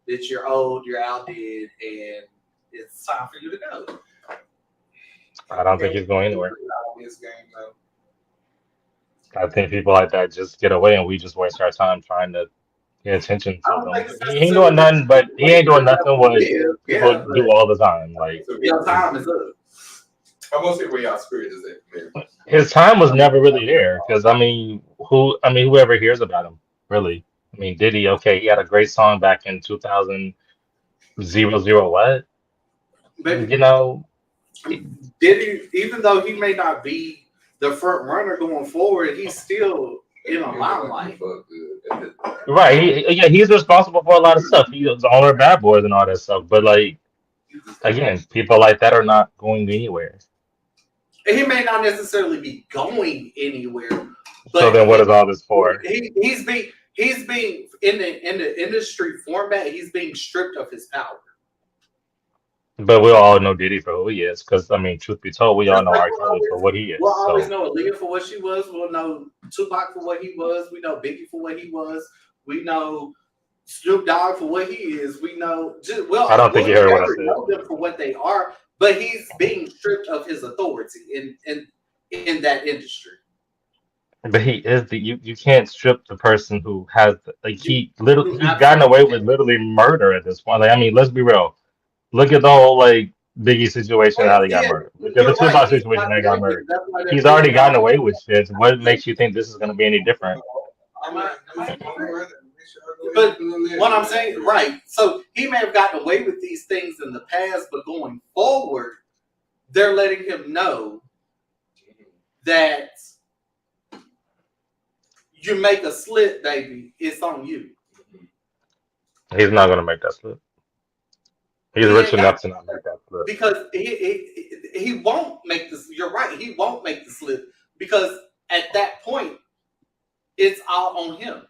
That you're old, you're outdated, and it's time for you to go. I don't think he's going anywhere. This game, though. I think people like that just get away, and we just waste our time trying to pay attention to them. He ain't doing nothing, but he ain't doing nothing what people do all the time. Like your time is up. I want to see where y'all spirit is at, man. His time was never really there because whoever hears about him, really. I mean, Diddy, okay, he had a great song back in 2000 what? Baby, You know, Diddy, even though he may not be the front runner going forward, he's still in a limelight. right? Yeah, he's responsible for a lot of stuff. He's the owner of Bad Boys and all that stuff. But like again, people like that are not going anywhere. And he may not necessarily be going anywhere, So but then, what is all this for? he's being in the industry format. He's being stripped of his power. But we all know Diddy for who he is, because I mean, truth be told, we all Just know like R. Kelly for what he we'll is. always So know Aaliyah for what she was. We'll know Tupac for what he was. We know Biggie for what he was. We know Snoop Dogg for what he is. We know I don't think you heard what I never said. know them for what they are, but he's being stripped of his authority in that industry. But he is you can't strip the person who has like he's gotten Absolutely. away with literally murder at this point. Like I mean, let's be real. Look at the whole like Biggie situation and how he got Yeah, murdered. Look at the you're right. Tupac He's situation not how he got doing it. murdered. That's why they're He's already bringing gotten out- away with shit. What makes you think this is gonna be any different? But what I'm saying, right? So he may have gotten away with these things in the past, but going forward, they're letting him know that you make a slip, baby, it's on you. He's not gonna make that slip. He's He rich ain't enough got to not make that slip. because he won't make this. You're right. He won't make the slip because at that point, it's all on him.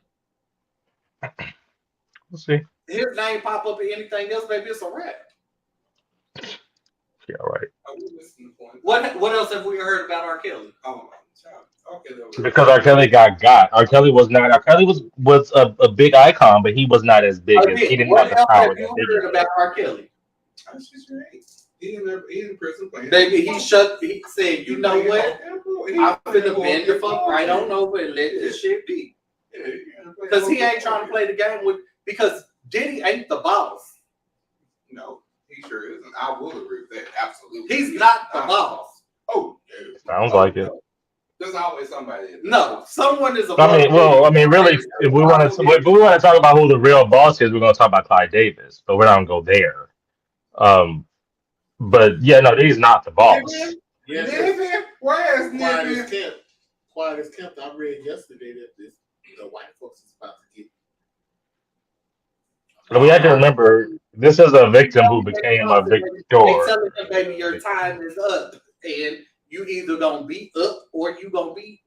We'll see. His name pop up in anything else, baby, it's a wrap. Yeah, right. What else have we heard about R. Kelly? Because R. Kelly got. R. Kelly was not. R. Kelly was a big icon, but he was not as big as he didn't What have the else power have that you Biggie heard did. about R. Kelly? He in prison playing. Baby, he said, you know what? I'm finna bend the fuck right on over and let this shit be. Because he ain't trying to play the game because Diddy ain't the boss. No, he sure isn't. I will agree with that. Absolutely. He's not the boss. Oh, yeah. Sounds like it. There's always somebody. No, someone is a I mean, really, if we want to talk about who the real boss is, we're going to talk about Clyde Davis, but we're not going to go there. But yeah, no, he's not the boss. Niven? Where is Niven? Quiet as kept. I read yesterday that the white folks is about to get. But we had to remember this is a victim who became a victor. They telling him, baby, your time is up, and you either gonna be up or you gonna be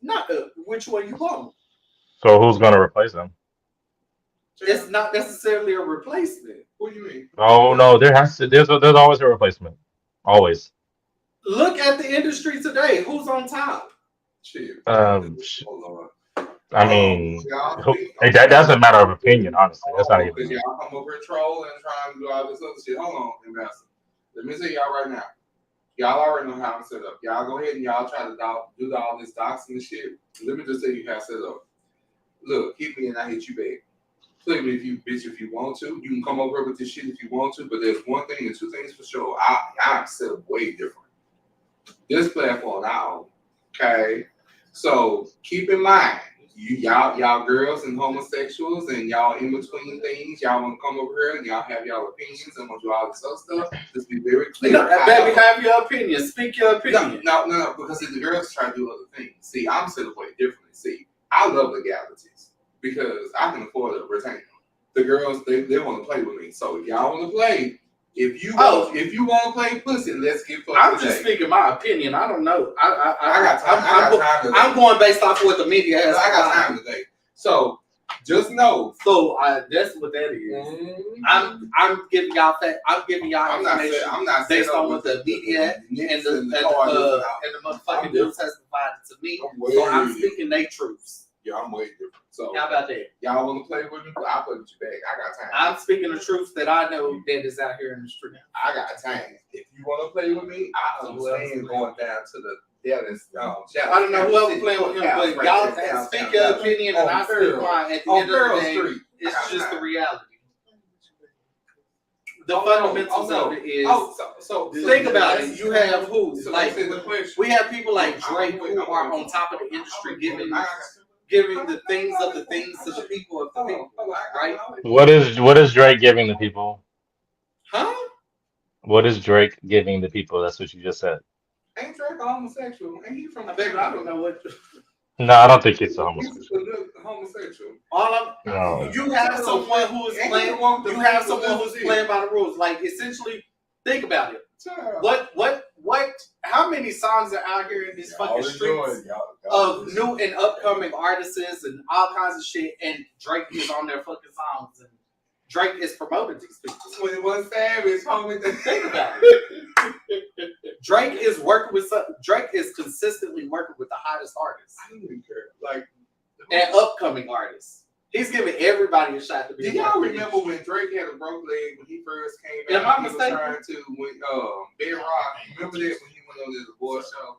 not up. Which one you want? So who's going to replace him? It's not necessarily a replacement. What do you mean? Oh no, there's always a replacement. Always. Look at the industry today. Who's on top? Shit. I mean, that's a matter of opinion, honestly. That's not even. Because y'all come over and troll and try and do all this other shit. Hold on, Ambassador. Let me tell y'all right now. Y'all already know how I'm set up. Y'all go ahead and y'all try to do all this doxing and shit. Let me just tell you how it's set up. Look, hit me and I hit you back. Play me if you want to. You can come over with this shit if you want to, but there's one thing and two things for sure. I'm set up way different. This platform I own. Okay? So keep in mind, y'all girls and homosexuals and y'all in between things, y'all want to come over here and y'all have y'all opinions and want to do all this other stuff. Just be very clear. Baby, have your opinion. Speak your opinion. No, because if the girls try to do other things. See, I'm set up way differently. See, I love legalities because I can afford to retain them. The girls, they want to play with me. So if y'all want to play, if you want to play pussy, let's get fucked. I'm just speaking my opinion. I don't know. I got time. I'm going based off what the media has. I got time today. So just know. So that's what that is. I'm giving y'all information. I'm not based on what the media and the motherfucking news has provided to me. So I'm speaking their truths. Yeah, I'm way different. So how about that? Y'all want to play with me? I'll play with you back. I got time. I'm speaking the truths that I know that is out here in the street. I got time. If you want to play with me, I understand going down to the I don't know whoever playing with him, but y'all speak your opinion and I speak mine. At the end of the day, it's just the reality. the fundamentals of it is. Think about it. You have who? Like we have people like Drake who are on top of the industry, giving the things of the things to the people of the people, right? What is Drake giving the people? Huh? What is Drake giving the people? That's what you just said. Ain't Drake a homosexual? Ain't he from? Baby, I don't know what. No, I don't think it's a He's homosexual. a homosexual. All of No. you have someone who is playing. You have someone who's playing by the rules. Like essentially, think about it. What? How many songs are out here in these fucking streets of new and upcoming artists and all kinds of shit? And Drake is on their fucking songs, and Drake is promoting these people. 21 Savage, homie. Think about it. Drake is consistently working with the hottest artists. I don't even care. Like, and upcoming artists. He's giving everybody a shot to be. Do y'all remember when Drake had a broke leg when he first came out? Am I he was mistaken? trying to when Bedrock. Remember that when he went on the divorce show?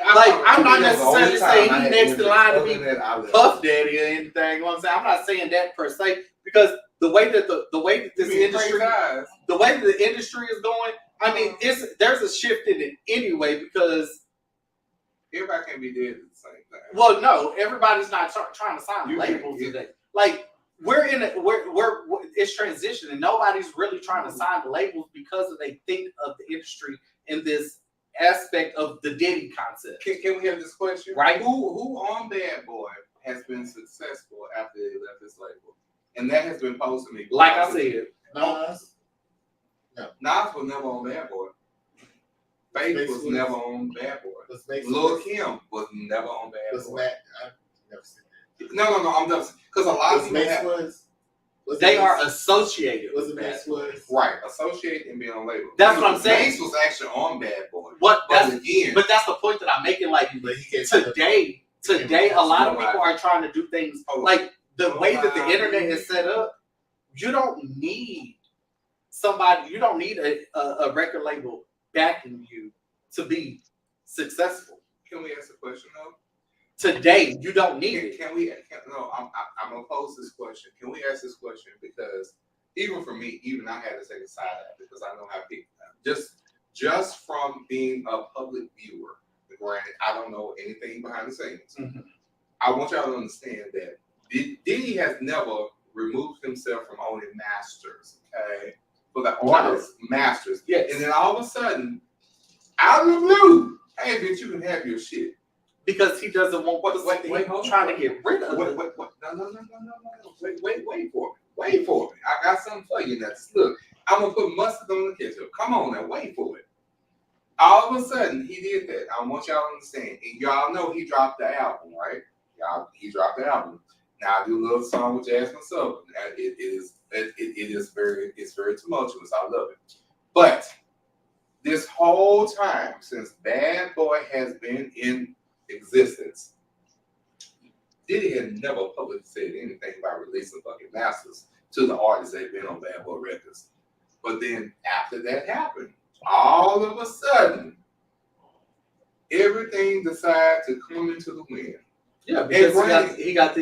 I'm not necessarily saying he next in line to be Puff Puff Daddy or anything. You know what I'm saying? I'm not saying that per se because the way that this industry, the way that the industry is going, I mean, there's a shift in it anyway because everybody can't be dead at the same time. Well, no, everybody's not trying to sign labels today. Like we're it's transitioning. Nobody's really trying to sign the labels because they think of the industry in this aspect of the Diddy concept. Can we have this question? Right? Who on Bad Boy has been successful after they left this label? And that has been posed to me. Like I said, Nas. No. Nas was never on Bad Boy. Faith was never on Bad Boy. Lil Kim was never on Bad Boy. I've never seen that. No, I'm just because a lot of people they are associated with Mace was right, associated and being on label. That's what I'm saying. Mace was actually on Bad Boy. But that's the point that I'm making. Like today, a lot of people are trying to do things like the way that the internet is set up. You don't need somebody. You don't need a record label backing you to be successful. Can we ask a question though? Today, you don't need it. I'm gonna pose this question. Can we ask this question because even for me, even I had to take a side at because I know how people just from being a public viewer. Granted, I don't know anything behind the scenes. Mm-hmm. I want y'all to understand that Diddy has never removed himself from owning masters. Okay, for the artists, masters. Yes. And then all of a sudden, out of the blue, hey, bitch, you can have your shit. Because he doesn't want he's trying to get rid of it. No. Wait for me. Wait for me. I got something for you now. Look, I'm going to put mustard on the ketchup. Come on now. Wait for it. All of a sudden, he did that. I want y'all to understand. And y'all know he dropped the album, right? He dropped the album. Now I do a little song with Jasmine Sullivan. It's very tumultuous. I love it. But this whole time since Bad Boy has been in existence, Diddy had never publicly said anything about releasing fucking masters to the artists that had been on Bad Boy Records. But then after that happened, all of a sudden, everything decided to come into the wind. Yeah, because he got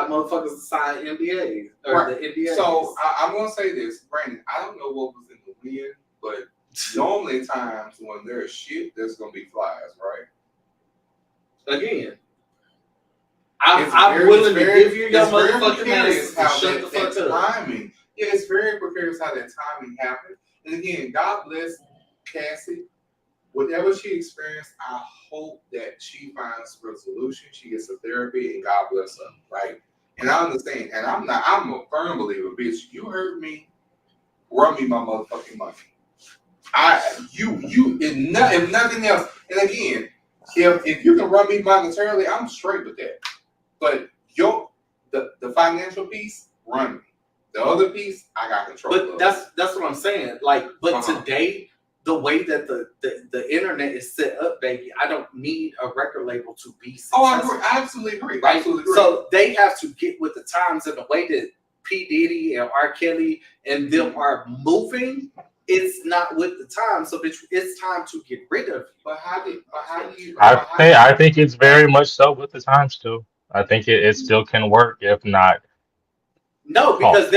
motherfuckers to sign NDAs or right. The NDAs. So I'm gonna say this, Brandon. I don't know what was in the wind, but normally times when there's shit, there's gonna be flies, right? Again, I'm willing to give you your motherfucking answers. Shut the fuck up. Timing. Yeah, it's very precarious how that timing happened. And again, God bless Cassie. Whatever she experienced, I hope that she finds resolution. She gets a therapy, and God bless her, right? And I understand. And I'm a firm believer, bitch. You heard me. Run me my motherfucking money. If nothing else. And again, if you can run me monetarily, I'm straight with that. But the financial piece, run me. The other piece, I got control. But that's what I'm saying. Like, but today, the way that the internet is set up, baby, I don't need a record label to be successful. Oh, I agree. I absolutely agree. Right? Absolutely agree. So they have to get with the times, and the way that P. Diddy and R. Kelly and them are moving, it's not with the times. So it's time to get rid of you. But how do you? I think it's very much so with the times too. I think it still can work, if not. No, because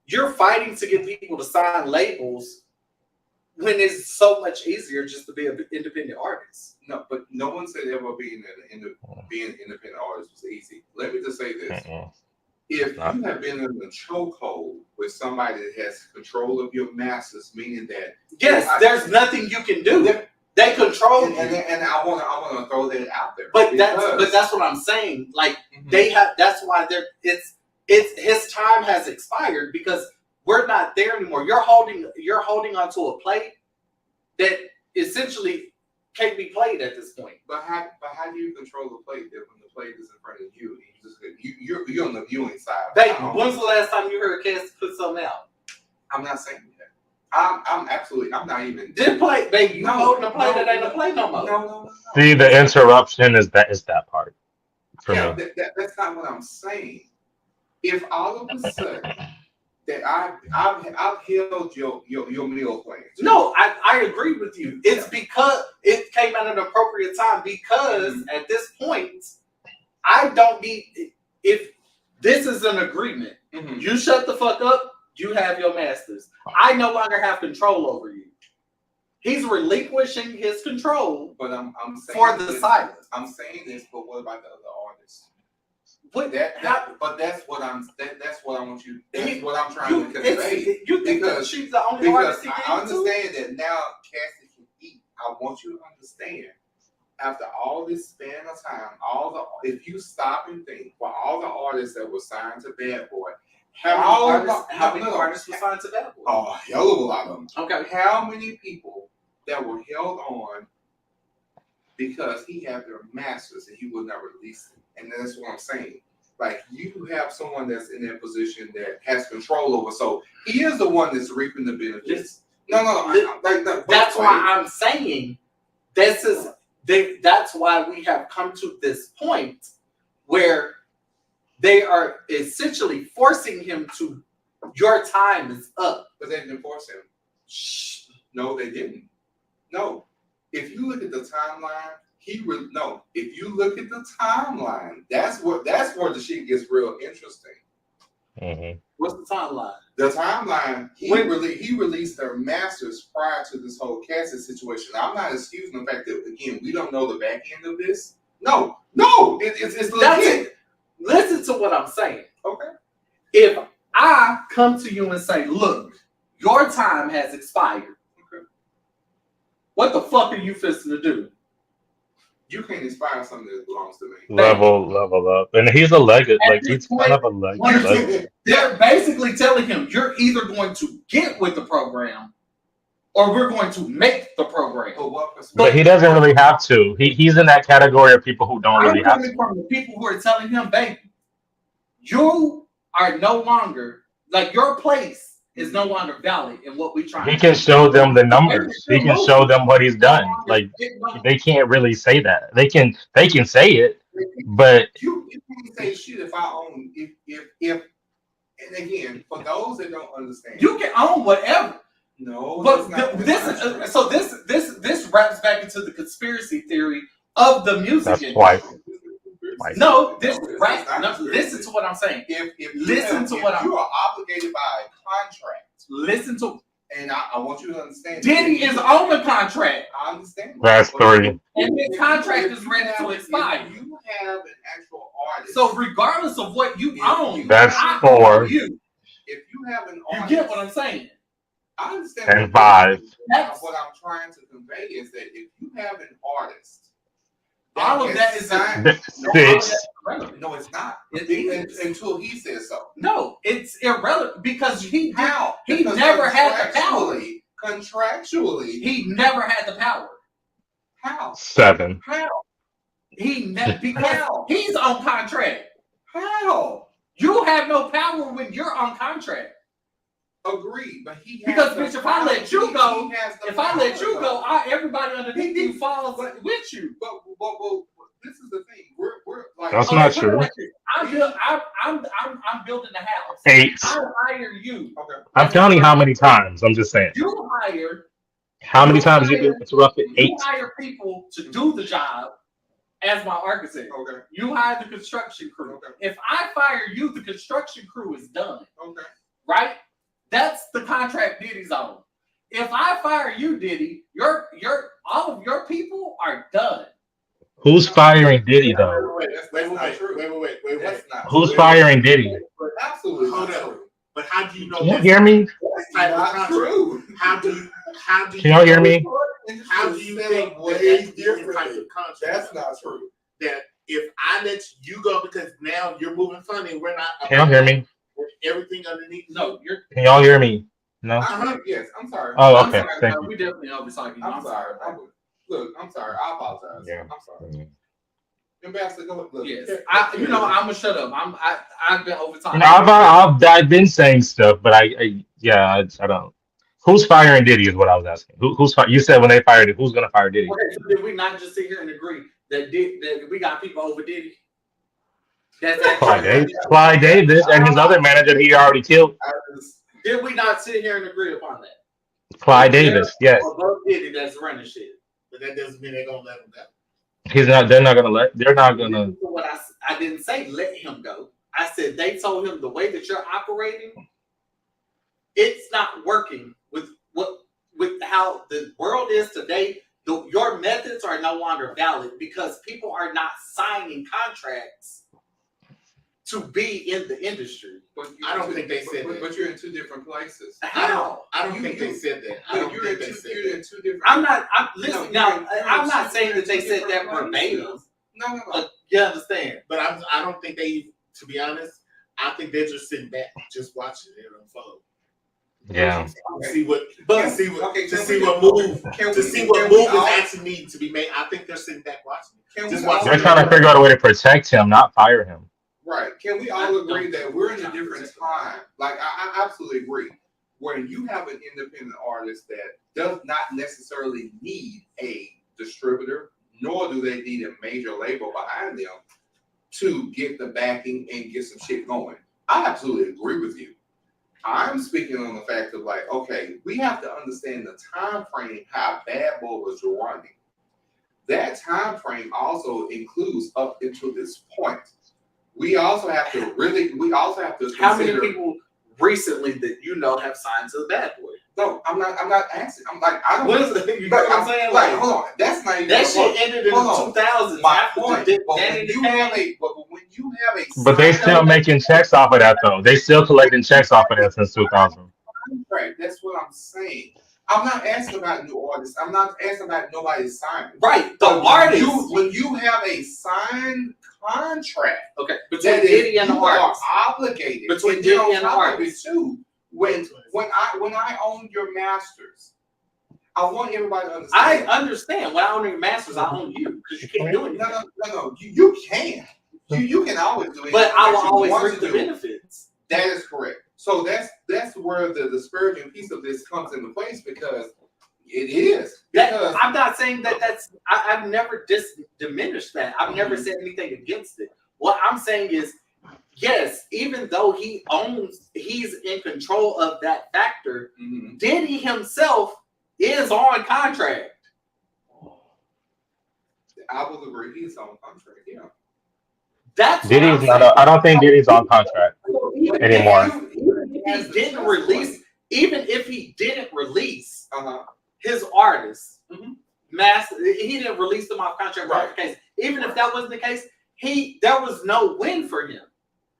you're fighting to get people to sign labels when it's so much easier just to be an independent artist. No, but no one said ever being an independent artist was easy. Let me just say this. If you have been in a chokehold with somebody that has control of your masses, meaning that there's nothing you can do. They control you. And I want to throw that out there. But that's what I'm saying. Like they have. That's why it's his time has expired because we're not there anymore. You're holding onto a plate that essentially can't be played at this point. But how do you control the plate when the plate is in front of you and you're on the viewing side? Baby, when's the last time you heard Cass put something out? I'm not saying that. I'm not even. This plate, baby, you holding a plate that ain't a plate no more. No. See, the interruption is that part for me. That's not what I'm saying. If all of a sudden that I've held your meal plan. No, I agree with you. It's because it came at an appropriate time because at this point, I don't need if this is an agreement. You shut the fuck up, you have your masters. I no longer have control over you. He's relinquishing his control, but I'm saying for the silence. I'm saying this, but what about the other artists? But that's what I want you. That's what I'm trying to convey. You think that she's the only artist he I understand that now Cassie can eat. I want you to understand. After all this span of time, if you stop and think, for all the artists that were signed to Bad Boy, how many artists were signed to Bad Boy? Oh, a hell of a lot of them. Okay. How many people that were held on because he had their masters and he would not release them? And that's what I'm saying. Like, you have someone that's in that position that has control over. So he is the one that's reaping the benefits. That's why I'm saying that's why we have come to this point where they are essentially forcing him to, your time is up. But they didn't force him. No, they didn't. No. If you look at the timeline, if you look at the timeline, that's where the shit gets real interesting. Mm-hmm. What's the timeline? The timeline, he released their masters prior to this whole Cassie situation. I'm not excusing the fact that, again, we don't know the back end of this. No, it's legit. Listen to what I'm saying. Okay. If I come to you and say, look, your time has expired. Okay. What the fuck are you fisting to do? You can't inspire something that belongs to me. Level up. And he's a legend. Like, he's kind of a legend. They're basically telling him, you're either going to get with the program or we're going to make the program. But he doesn't really have to. He's in that category of people who don't really have to. I'm coming from the people who are telling him, baby, you are no longer, like, your place is no longer valid in what we try. He can show them the numbers. He can show them what he's done. Like, they can't really say that. They can say it, but you can't say shit if I own if and again, for those that don't understand, you can own whatever. No, but this wraps back into the conspiracy theory of the music industry. Twice. No, listen to what I'm saying. If you are obligated by a contract, listen to, and I want you to understand. Diddy is on the contract. I understand. That's 3. And his contract is ready to expire. If you have an actual artist. So regardless of what you own, that's 4. If you have an artist, you get what I'm saying. I understand. And 5. What I'm trying to convey is that if you have an artist. All of that is 6. No, it's not. Until he says so. No, it's irrelevant because he because never had the power. Contractually, he never had the power. How? 7. How? Because he's on contract. How? You have no power when you're on contract. Agreed, but he has because bitch, if I let you go, everybody underneath you falls with you. But this is the thing. We're like that's not true. I'm building the house. 8. I hire you. Okay. I'm counting how many times. I'm just saying. You hire. How many times you get interrupted? 8. You hire people to do the job as my architect. Okay. You hire the construction crew. Okay. If I fire you, the construction crew is done. Okay. Right? That's the contract Diddy's on. If I fire you, Diddy, all of your people are done. Who's firing Diddy though? Wait, that's not true. Wait. That's not Who's true. firing Diddy? Absolutely Hold not up. true. But how do you know Can you that's hear me? That's type of not contract? true. How do you Can y'all hear me? how do you think that way that's the different type differently? of contract? That's not true. That if I let you go because now you're moving funny, we're not. Can y'all hear me? Everything underneath. No, you're. Can y'all hear me? No. Yes, I'm sorry. Oh, I'm okay. sorry, Thank bro. you. We definitely over talking. I'm sorry. Look, I'm sorry. I apologize. Yeah. I'm sorry. Ambassador, go ahead. Look, Yes, I'm gonna shut up. I've been over talking. I've been saying stuff, but I don't. Who's firing Diddy is what I was asking. Who's you said when they fired it, who's gonna fire Diddy? Okay, so did we not just sit here and agree that we got people over Diddy? That's Clyde Davis and his other manager that he already killed. Did we not sit here and agree upon that? Clyde Davis, yes. Above Diddy that's running shit. But that doesn't mean they're gonna let him go. They're not gonna. What I didn't say let him go. I said they told him the way that you're operating, it's not working with how the world is today. Your methods are no longer valid because people are not signing contracts to be in the industry. But I don't think they said that. But you're in two different places. How? I don't think they said that. I don't You're think in they said you're that. in two different. I'm listening No, now. I'm not saying that they said that verbatim. No. But you understand? But I don't think they. To be honest, I think they're just sitting back, just watching it unfold. Yeah. To see what move Can is actually need to be made. I think they're sitting back watching it. Just watching. They're trying to figure out a way to protect him, not fire him. Right. Can we all agree that we're in a different time? Like, I absolutely agree. When you have an independent artist that does not necessarily need a distributor, nor do they need a major label behind them to get the backing and get some shit going. I absolutely agree with you. I'm speaking on the fact of like, okay, we have to understand the time frame how Bad Boy was running. That time frame also includes up until this point. We also have to consider How many people recently that you know have signed to the Bad Boy? No, I'm not asking. I'm like, I don't. What is it? You know what I'm saying? Like, hold on. That's not even that shit ended in the 2000s. My point. But when you have a But they still making checks off of that though. They still collecting checks off of that since 2000. contract, that's what I'm saying. I'm not asking about new artists. I'm not asking about nobody's signing. Right, the artist. When you have a signed contract, okay, between Diddy and the artist, are obligated. Between Diddy and the artist, too. When I own your masters, I want everybody to understand. I understand. When I own your masters, I own you because you can't do anything. No. You can. You can always do it. But I will always reap the benefits. That is correct. So that's where the disparaging piece of this comes into place because it is. Because I'm not saying that's. I've never diminished that. I've never said anything against it. What I'm saying is, yes, even though he's in control of that factor, Diddy himself is on contract. I will agree he's on contract, yeah. That's Diddy's not. I don't think Diddy's on contract anymore. Even if he didn't release his artists, he didn't release them off contract. Right. Case. Even if that wasn't the case, there was no win for him.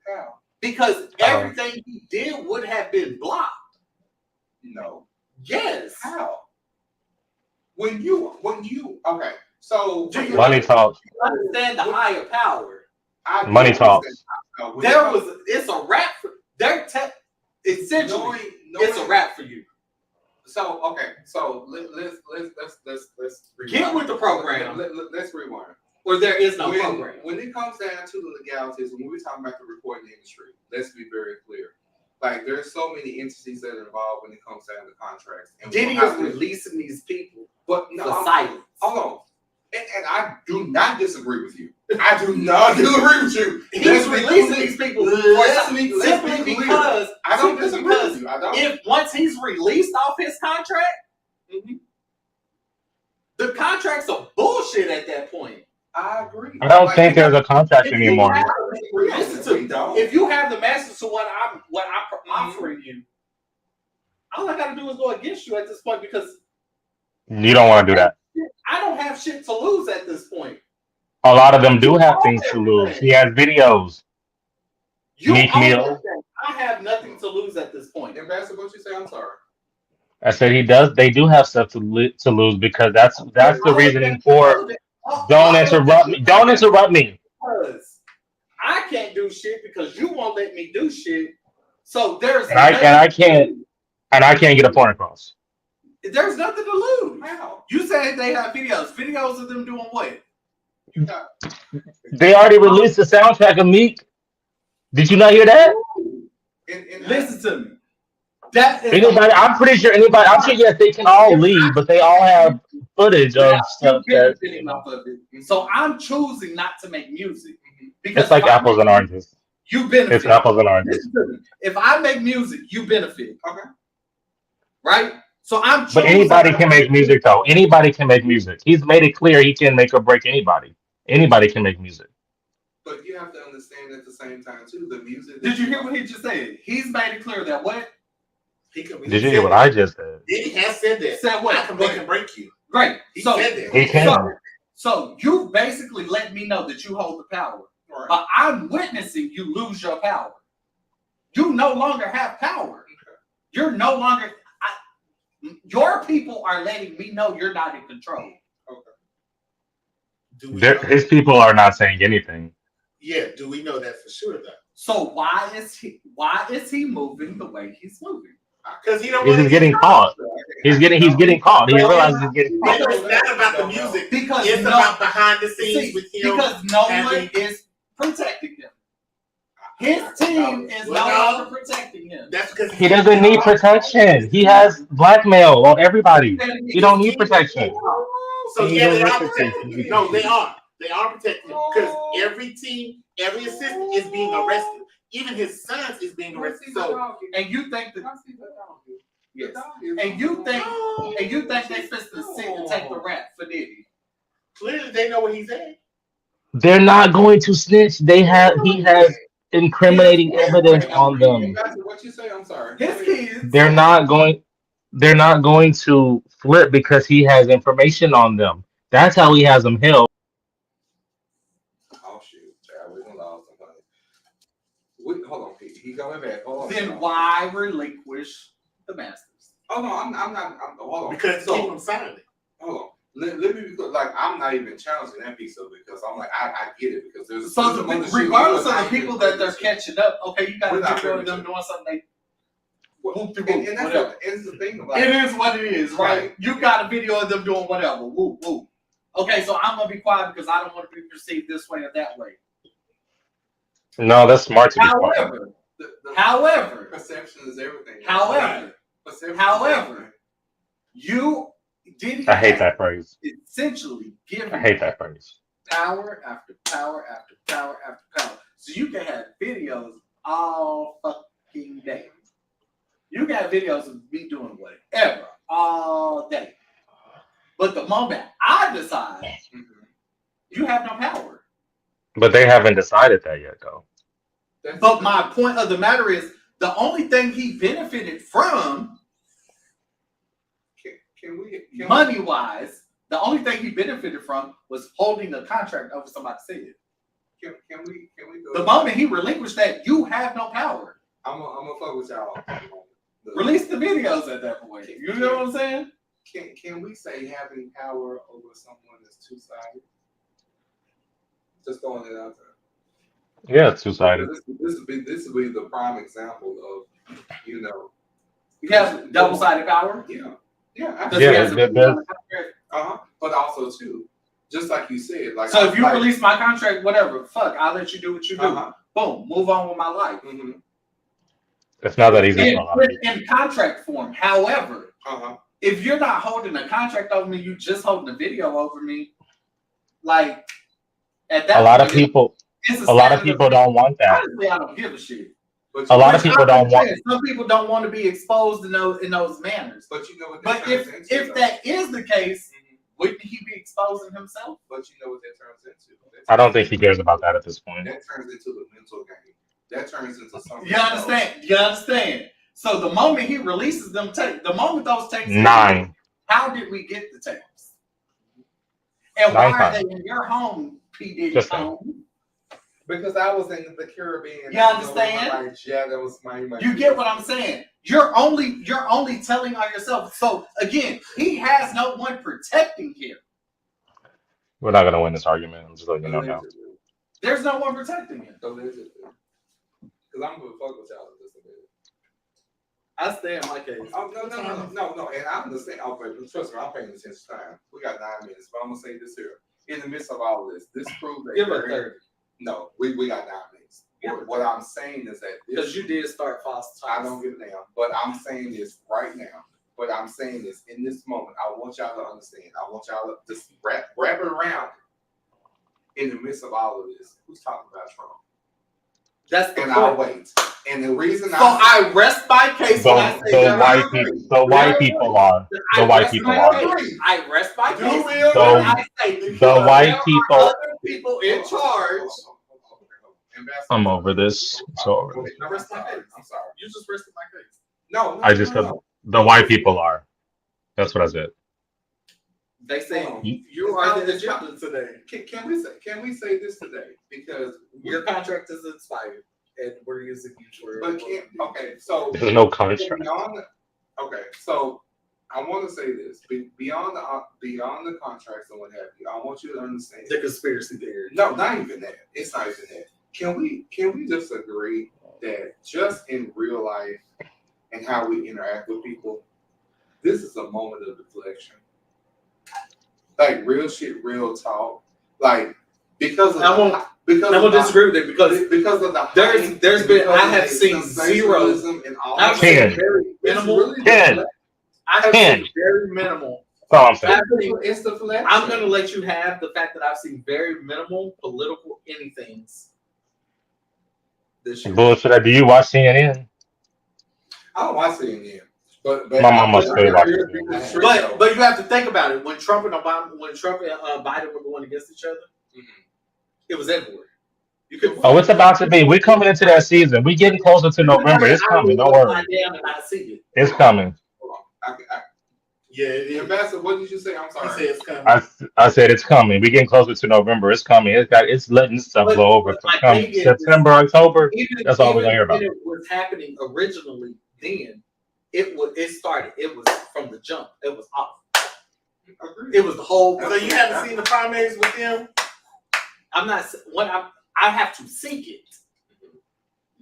How? Because everything he did would have been blocked. No. Yes. How? When you okay. So money talks. You understand the higher power. Money talks. It's a wrap for essentially. It's a wrap for you. So okay. So let's get with the program. Let's rewind. Or there is no program. When it comes down to the legalities, when we're talking about the recording industry, let's be very clear. Like there's so many entities that are involved when it comes down to contracts. And Diddy is releasing these people, but no, for silence. Hold on. And I do not disagree with you. I do not disagree with you. He's releasing these people simply because I don't disagree with you. I don't. If once he's released off his contract, the contract's are bullshit at that point. I agree. I don't think there's a contract anymore. If you have the message to what I'm offering you, all I gotta do is go against you at this point because You don't want to do that. I don't have shit to lose at this point. A lot of them do You have own things to lose. everything. He has videos. You Meek own Mill. everything. I have nothing to lose at this point. Ambassador, what you say? I'm sorry. I said he does. They do have stuff to lose because that's the reasoning for. Don't interrupt me. Don't interrupt me. Because I can't do shit because you won't let me do shit. So there's And I can't get a point across. There's nothing to lose. How? You said they have videos of them doing what? They already released the soundtrack of Meek. Did you not hear that? Listen to me. That is Anybody? I'm pretty sure anybody. I'm sure yes, they can all leave, but they all have footage of stuff that. benefiting off of it. So I'm choosing not to make music because It's like if I apples make and oranges. music, you benefit. It's apples and oranges. Listen to me. If I make music, you benefit. Okay. Right? So I'm But choosing anybody can make music, though. Anybody can make music. He's made it clear he can make or break anybody. Anybody can make music. But you have to understand at the same time too, the music. Did you hear what he just said? He's made it clear that what? Did you hear what I just said? He has said that. Said what? I can make and break you. Great. He So, said that. He can. so you basically let me know that you hold the power. Right. But I'm witnessing you lose your power. You no longer have power. You're no longer. Your people are letting me know you're not in control. Do we know? His people are not saying anything. Yeah, do we know that for sure though? So why is he moving the way he's moving? Because he don't He's want just getting caught. He's getting caught. He realizes he's getting But caught. it's not about the music. Because It's about behind the scenes with him. Because no having- one is protecting him. His team is no longer protecting him. That's because He doesn't need protection. He has blackmail on everybody. He don't need protection. So He yeah, they doesn't are need protecting protection. him. No, they are. They are protecting him because every team, every assistant is being arrested. Even his sons is being arrested. So And you think that yes. And you think they fist to sit and take the rap for Diddy. clearly they know where he's at. They're not going to snitch. He has incriminating evidence on them. What you say? I'm sorry. His kids. They're not going to flip because he has information on them. That's how he has them held. Oh shoot, child, we done lost somebody. Hold on, Pete. He coming back. Hold on. Then why relinquish the Masters? Oh no, I'm not. Hold on. Because So, keep him silent. hold on. Let me be clear. Like I'm not even challenging that piece of it because I'm like I get it because there's So some other shit regardless we of are the people that they're catching up, okay, you got We're to not video of privy them to. doing something. and, and that's Whatever. it's the thing about It is what it is, right? Right. You got a video of them doing whatever. Woo, woo. Okay, so I'm gonna be quiet because I don't want to be perceived this way or that way. No, that's smart to be quiet. However, the however, perception is everything. however, Perception is however, everything. you did. I hate that phrase. Essentially, giving I hate that phrase. power after power after power after power. So you can have videos all fucking day. You got videos of me doing whatever all day. But the moment I decide, you have no power. But they haven't decided that yet, though. But my point of the matter is, the only thing he benefited from, money-wise, the only thing he benefited from was holding a contract over somebody's head. Can we go? The moment he relinquished that, you have no power. I'm gonna fuck with y'all. Release the videos at that point. You know what I'm saying? Can we say having power over someone is two-sided? Just throwing it out there. Yeah, it's two-sided. This would be the prime example of, you know. You have double-sided power. Yeah. Yeah, But also too, just like you said, like So if you release my contract, whatever, fuck, I'll let you do what you do. Uh-huh. Boom, move on with my life. Mm-hmm. It's not that easy. In contract form. However, Uh-huh. if you're not holding a contract over me, you just holding a video over me. Like at that A lot of point, people it's A lot of people don't want that. Honestly, I don't give a shit. But A lot of people don't want it. Some people don't want to be exposed in those manners. But you know what But that turns into, if though. that is the case, wouldn't he be exposing himself? But you know what that turns into. I don't think he cares about that at this point. That turns into the mental game. That turns into something. You understand? You understand? So the moment he releases them tapes, the moment those tapes, 9. how did we get the tapes? And 9 why are times. they in your home, P. Diddy Just saying. home? Because I was in the Caribbean. You understand? Like, yeah, that was my. You get what I'm saying? You're only telling on yourself. So again, he has no one protecting him. We're not gonna win this argument. I'm just letting you know now. There's no one protecting him. Because I'm gonna fuck with y'all just a bit. I stay in my case. Oh, no, and I understand. Oh, but trust me, I'm paying attention to time. We got 9 minutes, but I'm gonna say this here. In the midst of all this proves that. Give it 30. No, we got 9 minutes. What I'm saying is that Because you did start false I don't give a damn. But I'm saying this right now. But I'm saying this in this moment. I want y'all to understand. I want y'all to just wrap it around. In the midst of all of this, who's talking about Trump? That's the And point. I'll wait. And the reason I rest my case when I say that. The white people are. The white people are. I rest my case when The- I say The white people. other people in charge. I'm over this. It's over. I rest my case. I'm sorry. You just rested my case. No, I just said the white people are. That's what I said. They say Hold on. you are the agenda today. Can we say this today? Because Your contract is expired, and we're using you for. but can't okay. So There's no contract. Okay, so I want to say this beyond the contracts and what have you. I want you to understand the conspiracy theory. No, not even that. It's not even that. Can we just agree that just in real life and how we interact with people, this is a moment of deflection. Like real shit, real talk. Like because of I won't disagree with it because of the there's been I have seen zero and all I've that. seen 10. very minimal. Really 10. I have 10. seen very minimal. That's all I'm saying. It's deflection. I'm gonna let you have the fact that I've seen very minimal political anythings this year. Bullshit. Do you watch CNN? I don't watch CNN. But My mama still watches CNN. But you have to think about it. When Trump and Biden were going against each other, it was everywhere. You could. Oh, it's about to be. We're coming into that season. We're getting closer to November. It's coming. Don't worry. It's coming. Yeah, it is. Ambassador, what did you say? I'm He sorry. said it's coming. I said it's coming. We're getting closer to November. It's coming. It's letting stuff blow over. Come September, October. That's all we're gonna hear about. It was happening originally. Then it was from the jump. It was off. It was the whole. So you haven't seen the primaries with them? I'm not. I have to seek it.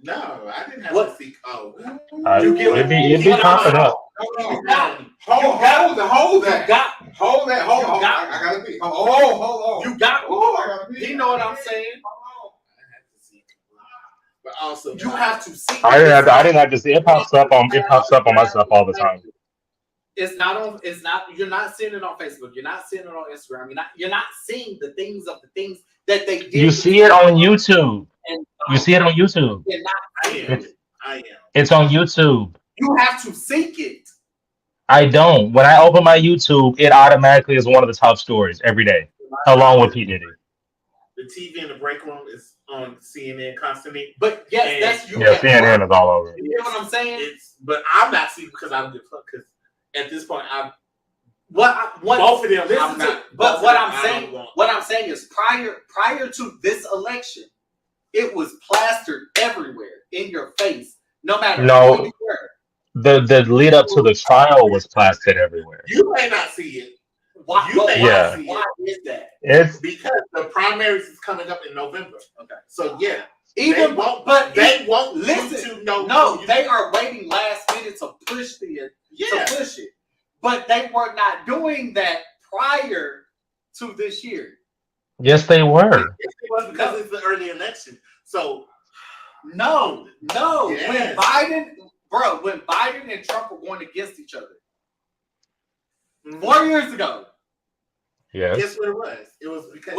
No, I didn't have What? to seek. Oh, You get It'd be popping up. You got me. Hold that. You got me. Hold that. Hold You on. got I gotta be. Hold on. You got me. Oh, I gotta be. You know what I'm saying? I had to seek. But also, You have to seek. I didn't have to see it pops up on my stuff all the time. It's not on. It's not. You're not seeing it on Facebook. You're not seeing it on Instagram. You're not seeing the things that they did. You see it on YouTube. And, You see it on YouTube. You're not seeing it. I am. It's on YouTube. You have to seek it. I don't. When I open my YouTube, it automatically is one of the top stories every day, along with P. Diddy. The TV in the break room is on CNN constantly. But yes, that's you. Yeah, CNN is all over. You know what I'm saying? But I'm not seeing because I don't give a fuck. Because at this point, both of them. What I'm saying is prior to this election, it was plastered everywhere in your face, no matter who you were. The lead up to the trial was plastered everywhere. You may not see it. Why? Why is that? It's because the primaries is coming up in November. Okay, so yeah, they won't listen to know. No, they are waiting last minute to push to push it, but they were not doing that prior to this year. yes, they were. It was because it's the early election. So no. Yes. When Biden and Trump were going against each other 4 years ago. Yes. Guess what it was? It was because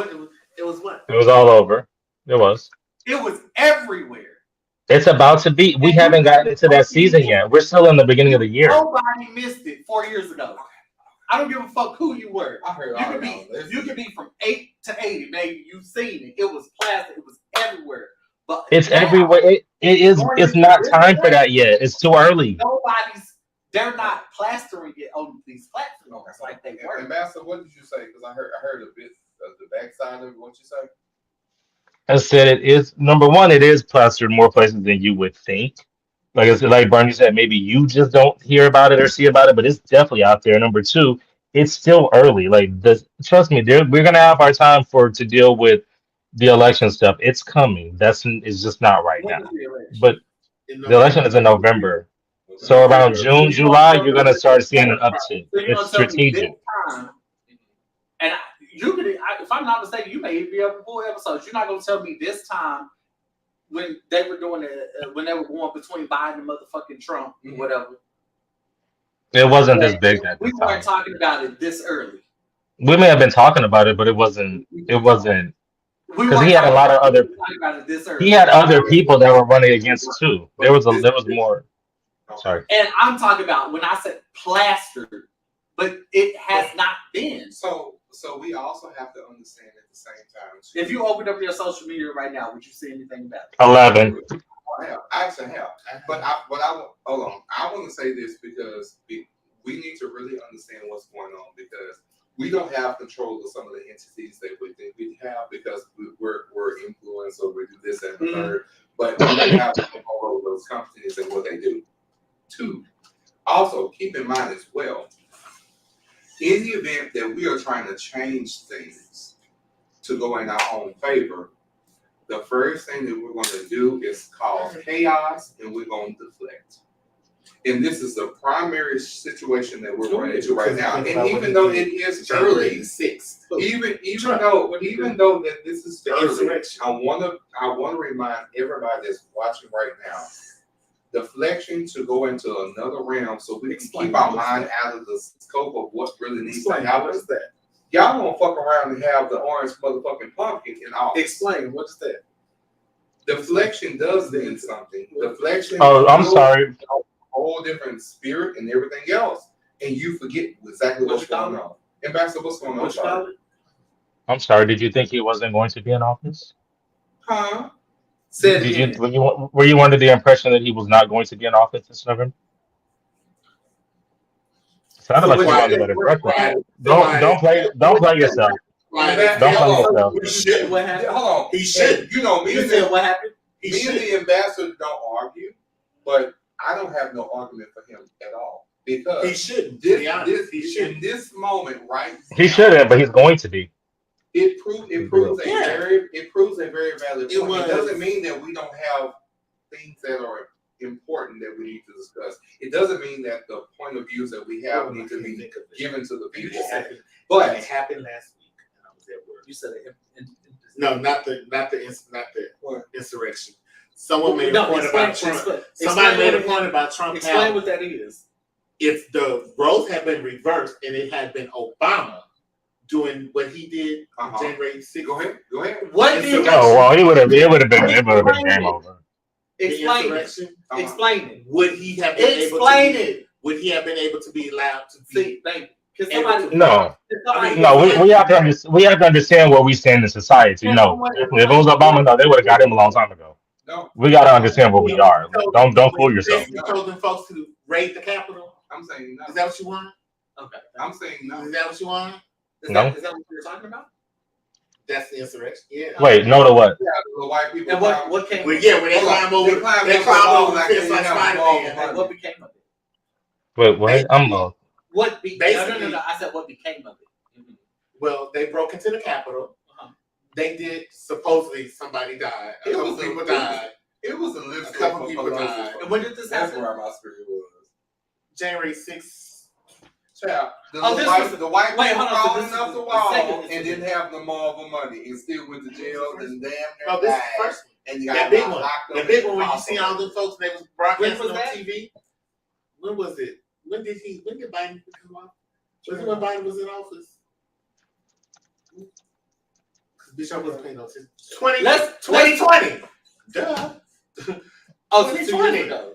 it was what? It was all over. It was. It was everywhere. It's about to be. We haven't gotten into that season yet. We're still in the beginning of the year. Nobody missed it 4 years ago. I don't give a fuck who you were. I heard You could be from 8 to 80. Maybe you've seen it. It was plastic. It was everywhere. But It's now, everywhere. It is. going It's into not this time for that election, yet. It's too early. they're not plastering it on these platforms like they were. Ambassador, what did you say? Because I heard a bit of the backside of it. What you say? I said it is number one. It is plastered more places than you would think. Like I said, like Bernie said, maybe you just don't hear about it or see about it, but it's definitely out there. Number two, it's still early. Like this, trust me, we're gonna have our time for to deal with the election stuff. It's coming. It's just not right When is now. the election? But In the election is in November. November. So around June, So you gonna July, tell you're me gonna this start seeing time? an uptick. So you're It's gonna tell me this strategic. time? And you could, if I'm not mistaken, you may be able to pull episodes. You're not gonna tell me this time when they were doing it, when they were going between Biden and motherfucking Trump, or whatever. It wasn't this that big at We the weren't time. talking about it this early. We may have been talking about it, but it wasn't. It wasn't We because he weren't had a lot of other. talking about it this He early. had other people that were running against too. There was more. Sorry. And I'm talking about when I said plastered, but it has not been. So we also have to understand at the same time. Too, If you open up your social media right now, would you see anything about it? 11. I actually have, but hold on. I want to say this because we need to really understand what's going on because we don't have control of some of the entities that we think we have because we're influenced or we do this and the third, but we don't have control over those companies and what they do. Two, also keep in mind as well, in the event that we are trying to change things to go in our own favor, the first thing that we're going to do is cause chaos and we're going to deflect. And this is the primary situation that we're running into right now. And even though it is early, even though that this is early, I want to remind everybody that's watching right now, deflection to go into another realm so we can keep our mind out of the scope of what really needs to happen. What is that? Y'all gonna fuck around and have the orange motherfucking pumpkin in office. Explain. What is that? Deflection does mean something. Deflection. Oh, I'm sorry. A whole different spirit and everything else, and you forget exactly what's going on. Ambassador, what's going on? I'm sorry. Did you think he wasn't going to be in office? Huh? Were you under the impression that he was not going to be in office this November? Sounded like you wanted to let it record. Don't play yourself. Don't play yourself. What happened? Hold on. He should. You know me. You said what happened? Me and the ambassador don't argue, but I don't have no argument for him at all because He shouldn't. In this moment, right? He shouldn't, but he's going to be. It proves a very valid point. It doesn't mean that we don't have things that are important that we need to discuss. It doesn't mean that the point of views that we have need to be given to the people. But it happened last week, and I was at work. You said it. No, not the insurrection. Someone made a point about Trump. Somebody made a point about Trump. Explain what that is. If the roles had been reversed and it had been Obama doing what he did on January 6th. Go ahead. What did Oh well, it would have been game over. Explain it. Explain it. Would he have been Explain it. Would he have been able to be allowed to be? See, thank you. Somebody, No. somebody, No, we have to understand where we stand in society. No, if it was Obama, no, they would have got him a long time ago. No. We got to understand where we are. Don't fool yourself. You told them folks to raid the Capitol. I'm saying no. Is that what you want? Okay. I'm saying no. Is that what you want? Is No. that what you're talking about? That's the insurrection. Yeah. Wait, no to what? Yeah, the white people. And what came? Well, yeah, when they climb over, they climb over the fence like Spider-Man. And what became of it? Wait, what? I'm lost. What became? Basically- No. I said what became of it. Well, they broke into the Capitol. They did. Supposedly, somebody died. A couple people died. It was a lip. A couple people died. And when did this That's happen? where my spirit was. January 6th. Child, the Oh, this white was- the white wait, people hold on, so crawling this is up the the wall second and didn't have no more money and still went to jail and damn No, near this is died. the first one. And you That got big one. locked The up big in one when you hospital. see all them folks they was broadcasting When on was that? TV. When was it? When did Biden come out? Was it when Biden was in office? Because Bishop wasn't paying no attention. 2020. Duh. Oh, so 2 2020. years ago.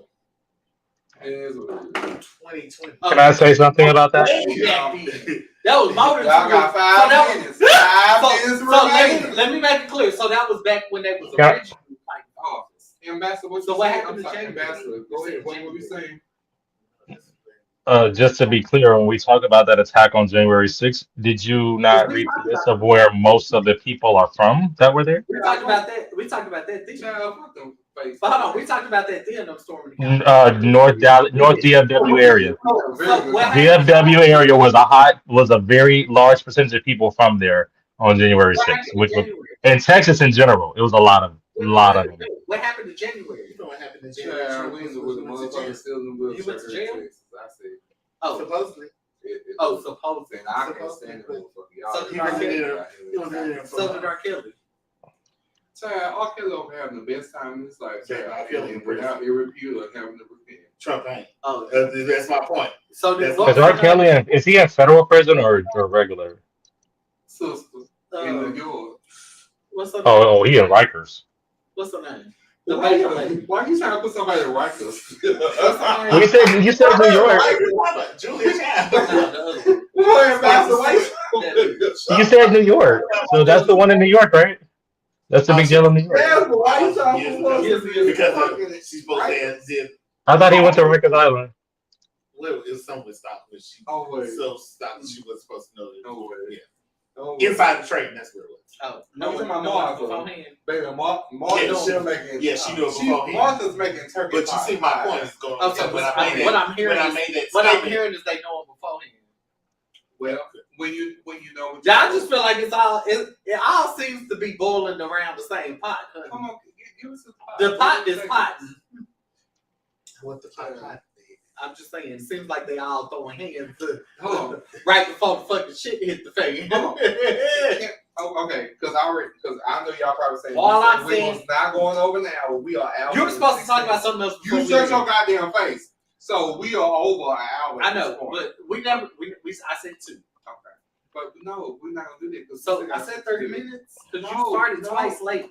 It is what it is. 2020. Can I say something about that? That was more than 2 Y'all got years. 5 minutes. 5 minutes So remaining. let me make it clear. So that was back when they was Yeah. originally like, Ambassador, what So you what saying? happened I'm to sorry, January? Ambassador. Go ahead. What were you saying? Just to be clear, when we talk about that attack on January 6th, did you Because not we read the talked list about of where most of the people are from that were there? we talked about that. We talked about that then. Child, fuck them face. But hold on, we talked about that then. Them storming the Capitol. North DFW area. So what happened? DFW area was a very large percentage of people from there on January 6th, which was in Texas in general. It was a lot of them. What happened to January? You know what happened in Child, January? we was with the motherfuckers still in the You went to jail? I see. Oh, Supposedly. supposedly. And I can't stand the motherfucker. Y'all So He was in there. He was in there So for did R. Kelly. Child, R. Kelly over having the best time in his life. Yeah, Child, R. Kelly and without every pew of having to repent. Trump ain't. Oh, That's my point. so did That's Is R. Kelly is he in federal prison or regular? Sister in New York. What's her name? Oh, he in Rikers. What's her name? The Why baker lady. you trying to put somebody in Rikers? What's her name? Well, you said New York. Julia No, Child. the other one. Boy, Ambassador, why you- You said New York, so that's the one in New York, right? That's the big jail in New York. Damn, why you trying to put Years somebody in because she's supposed to zip. I thought he went to Rikers Island. Well, it was something with stock, but she Oh, wait. so stock she was supposed to know that. No way. Yeah. No way. Inside the train, that's where it was. Oh, No, no, it's my no, Martha. beforehand. Baby, Martha's Yeah, making. yeah, she knew it beforehand. Martha's making turkey But you pie. see, my point is going. Oh, so when what I made I'm hearing when I is- made that What I'm statement, hearing is they know him beforehand. Well, when you know. What Yeah, I just feel like it all seems to be boiling around the same pot. Honey. Come on, give us a pot. The pot is potting. what the fuck? I'm just saying, it seems like they all throwing hands Hold on. right before the fucking shit hit the fan. Hold Oh, okay, because I know y'all probably saying All I'm we saying- was not going over now, but we are out. You were supposed to talk about something else. before You we shut did. your goddamn face. So we are over an hour. I at this know, point. but we never. I said 2. Okay. But no, we're not gonna do that. 'cause So we I still said got 30 to do. minutes because No, you started no. twice late.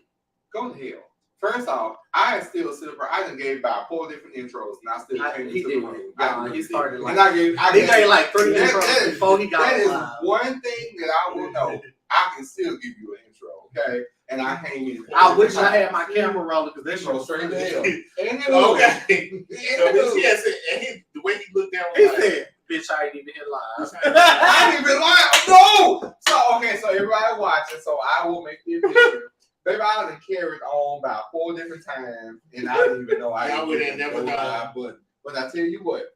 Go to hell. First off, I still sit up. I done gave about 4 different intros, and I still came He into did. the room. Yeah, I he started and like. I gave. He gave like 3 That- intros that is- before he got That is live. one thing that I will know. I can still give you an intro, okay? And I came in. I wish I had my camera rolling because that This shit goes was straight to straight hell. to And Okay. So it this, yes, and the way he looked down. He Was like, said, "Bitch, I ain't even hit live." I didn't even lie. No. So okay, so everybody watching. So I will make the admission. Baby, I done carried on about 4 different times, and I didn't even know I Y'all would have didn't never go known. live button. But I tell you what,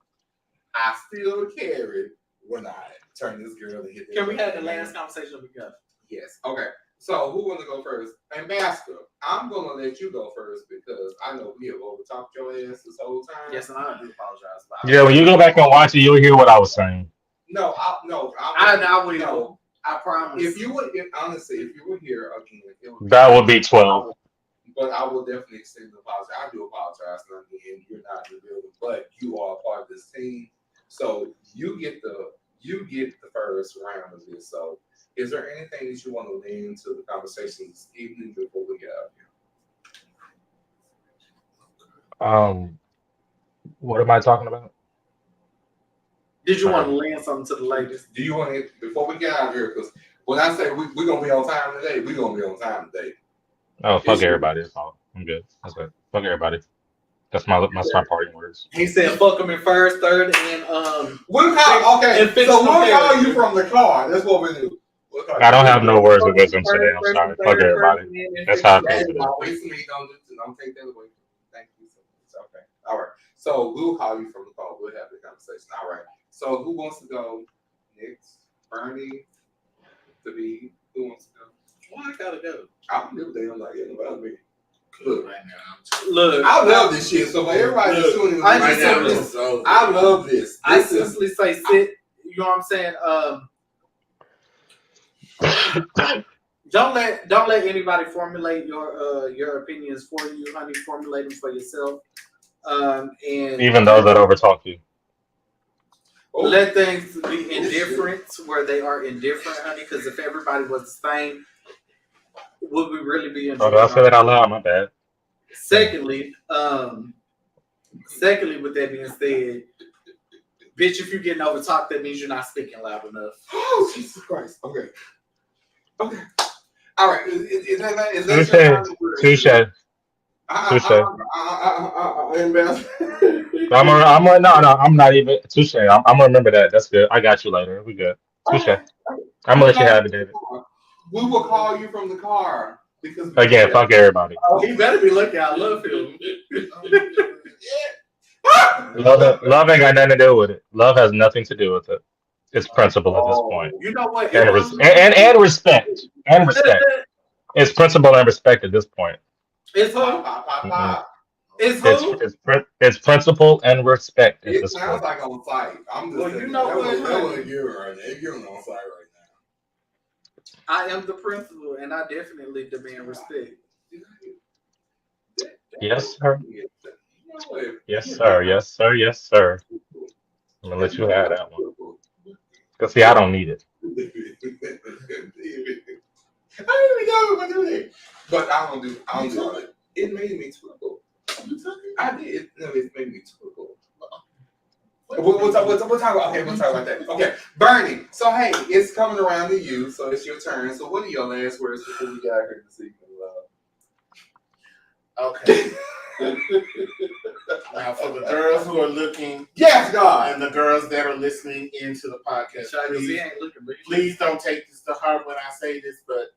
I still carried when I turn this girl and hit. Can we have the last conversation we got? Yes. Okay. So who want to go first? Ambassador, I'm gonna let you go first because I know we have over talked your ass this whole time. Yes, and I do apologize. But Yeah, when you go back and watch it, you'll hear what I was saying. No, I will. No. I promise. If you would, honestly, if you were here again, it would That would be 12. But I will definitely extend the apology. I do apologize, and you're not in the building, but you are a part of this team, so you get the first round of this. So, is there anything that you want to lean into the conversation this evening before we get out here? What am I talking about? Did you want to land something to the ladies? Do you want to before we get out of here? Because when I say we're gonna be on time today, we're gonna be on time today. Oh, fuck everybody. That's all. I'm good. That's it. Fuck everybody. That's my parting words. He said, "Fuck them in first, third, and We'll call And okay. fix So the we'll call character. you from the car. That's what we do. We'll call I don't you. have no words of wisdom today. I'm sorry. Fuck everybody. That's how I feel That's today. always me. Don't take that away from me. Thank you so much. Okay. All right. So we'll call you from the call. We'll have the conversation. All right. So who wants to go next? Bernie, to be. Who wants to go? Why I gotta go? I don't give a damn like it about me. Look, right now, Look, I love this shit. So for everybody that's tuning in, I right just now, simply- listen, I love this. I This is simply say sit. You know what I'm saying? Don't let anybody formulate your opinions for you, honey. Formulate them for yourself. And Even those that overtalk you. let things be indifferent where they are indifferent, honey. Because if everybody was the same, would we really be Oh, enjoying? did I say that out loud? My bad. Secondly, with that being said, bitch, if you're getting over talk, that means you're not speaking loud enough. Oh, Jesus Christ. Okay. Okay. All right. Is that Touche. Touche. Ambassador. No, I'm not even touche. I'm gonna remember that. That's good. I got you later. We good. Touche. I'm gonna let you have it, David. We will call you from the car because Again, fuck everybody. He better be lucky I love him. Love ain't got nothing to do with it. Love has nothing to do with it. It's principle at this point, You know what? and and respect and respect. It's principle and respect at this point. It's who? Mhm. It's who? It's principle and respect at It this sounds point. like on site. I'm just Well, saying you know that what? that wasn't you right there. You're on site right now. I am the principal, and I definitely demand respect. Yes, sir. Yes, sir. Yes, sir. Yes, sir. I'm gonna let you have that one. Cause see, I don't need it. I didn't even know what to do that. But I don't do all that. It made me twinkle. I did. No, it made me twinkle. We'll talk about that. Okay, Bernie. So hey, it's coming around to you, so it's your turn. So what are your last words before we got here this evening, love? Okay. Now, for the girls who are looking, Yes, God. and the girls that are listening into the podcast, He ain't looking, but please don't take this to heart when I say this, but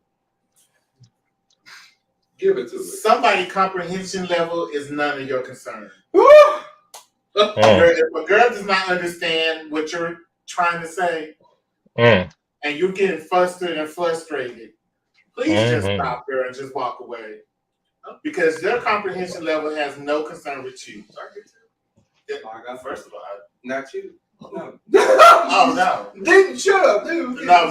Give it to me. somebody's comprehension level is none of your concern. Mm. If a girl does not understand what you're trying to say, Mm. and you're getting frustrated and frustrated, please just stop there and just walk away. Because their comprehension level has no concern with you. First of all, Not you. No. oh no. Didn't shut up, dude. No.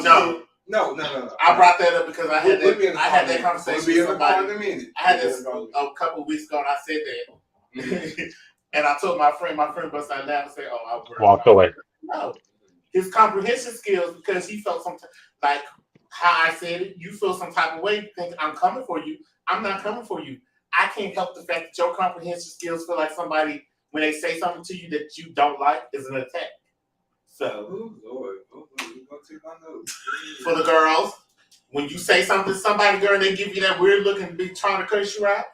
No. I brought that up because I had We'll be in that the conversation We'll be with in the car somebody. in a minute. I had this a couple weeks ago, and I said that, and I told my friend bust out laughing and say, "Oh, I Walk away. No, his comprehension skills, because he felt some like how I said it. You feel some type of way. You think I'm coming for you. I'm not coming for you. I can't help the fact that your comprehension skills feel like somebody when they say something to you that you don't like is an attack. So, Oh Lord, you gonna take my notes. for the girls, when you say something to somebody, girl, they give you that weird look and be trying to curse you out.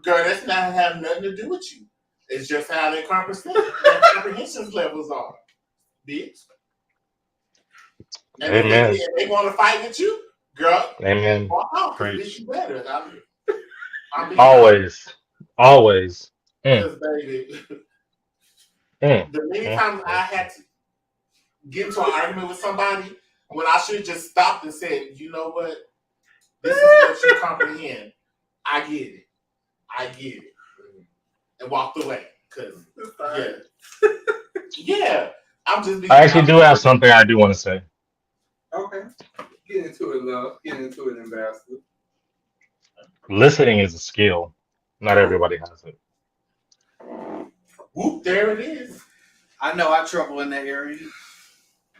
Girl, that's not have nothing to do with you. It's just how their comprehension levels are, bitch. And Amen. if they want to fight with you, girl, Amen. walk out. Preach. You better. Always. Always. Because, baby, Mm. the many times I had to get into an argument with somebody when I should have just stopped and said, you know what? This is what you comprehend. I get it. And walked away. Because, yeah. I'm just being I actually do have something I do want to say. Okay. Get into it, love. Get into it, Ambassador. Listening is a skill. Not everybody has it. Whoop, there it is. I know I trouble in that area.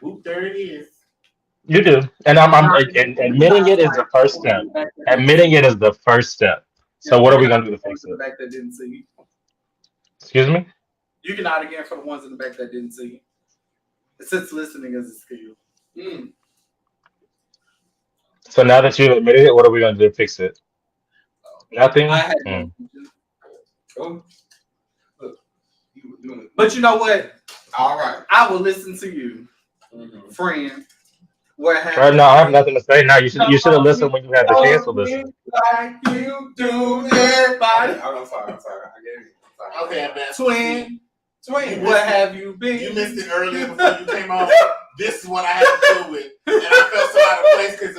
Whoop, there it is. You do, and and admitting it is the first step. Admitting it is the first step. So what are we gonna do to fix In the it? back that didn't see you. Excuse me? You can nod again for the ones in the back that didn't see you. Since listening is a skill. So now that you've admitted it, what are we gonna do to fix it? Nothing. I had Oh, look. You doing it. But you know what? All right. I will listen to you, friend. What happened? Right now, I have nothing to say. Now you should have listened when you had the chance to listen. Like you do, everybody. I'm sorry. I gave you. I'm sorry. Okay, man. Twin, what have you been? You missed it earlier before you came on. This is what I had to deal with. And I felt so out of place because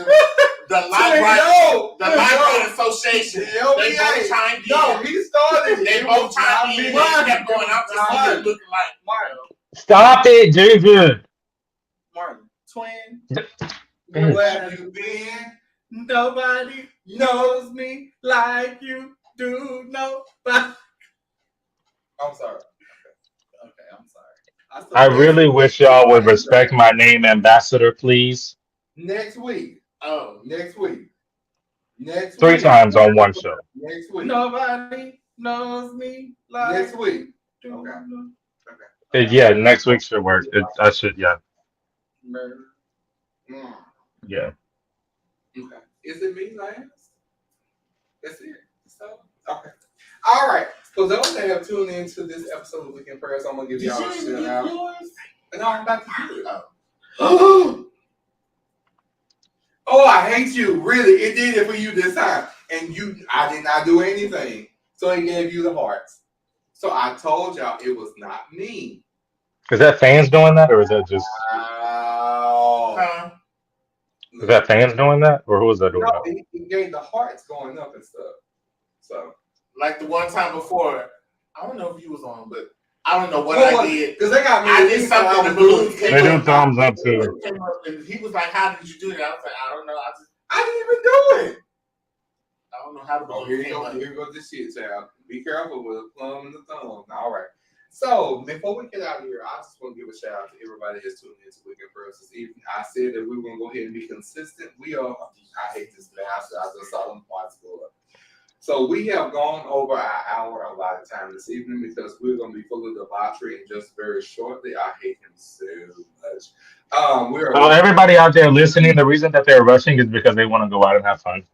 the Library Association, they both chimed in. No, he started. They both chimed in. They kept going out to see looking like Martin. Stop it, David. Martin. Twin. Where have you been? Nobody knows me like you do. Nobody. I'm sorry. Okay, I'm sorry. I really wish y'all would respect my name, Ambassador, please. Next week. Oh, Next week. 3 times on one show. Next week. Nobody knows me like Next week. you Okay. do. Yeah, next week should work. I should, yeah. Yeah. Okay. Is it me last? That's it. So Okay. All right. For those that have tuned into this episode of Weekend Prayers, I'm gonna give y'all a shout out. No, I'm about to do it. Oh, I hate you. Really, it did it for you this time, and I did not do anything. So it gave you the hearts. So I told y'all it was not me. Is that fans doing that, or is that just Wow. is that fans doing that, or who is that doing No, that? it gave the hearts going up and stuff. So like the one time before, I don't know if you was on, but I don't know what I did. Because they got me. I did something. The balloons came They do up. thumbs up too. Came up, and he was like, "How did you do that?" I was like, "I don't know. I didn't even do it. I don't know how the Oh, balloons here you came go. up." Here goes this shit, child. Be careful with the plum and the thumb. All right. So before we get out of here, I just want to give a shout out to everybody that's tuning into Weekend Prayers this evening. I said that we were gonna go ahead and be consistent. We are. I hate this bastard. I just saw them parts go up. So we have gone over our hour a lot of time this evening because we're going to be full of debauchery and just very shortly. I hate him so much. Well, everybody out there listening, the reason that they're rushing is because they want to go out and have fun.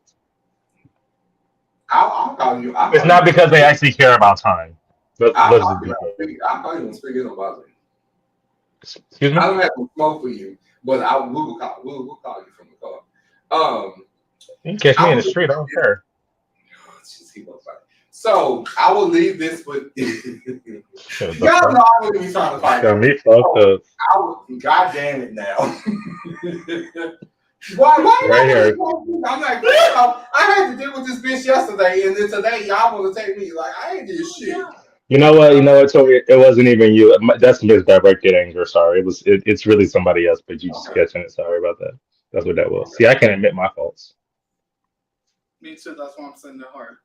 I'll call you. It's not because they actually care about time. I'll call you and speak it about me. Excuse me? I don't have to smoke for you, but we'll call you from the car. You can catch me in the street. I don't care. So I will leave this with y'all know I'm gonna be trying to fight. Got me fucked up. God damn it now. why right here? I'm like, I had to deal with this bitch yesterday, and then today y'all want to take me like I ain't did shit. You know what, Tori? It wasn't even you. That's just directed anger. Sorry, it's really somebody else, but you just catching it. Sorry about that. That's what that was. See, I can admit my faults. Me too. That's why I'm sending the heart.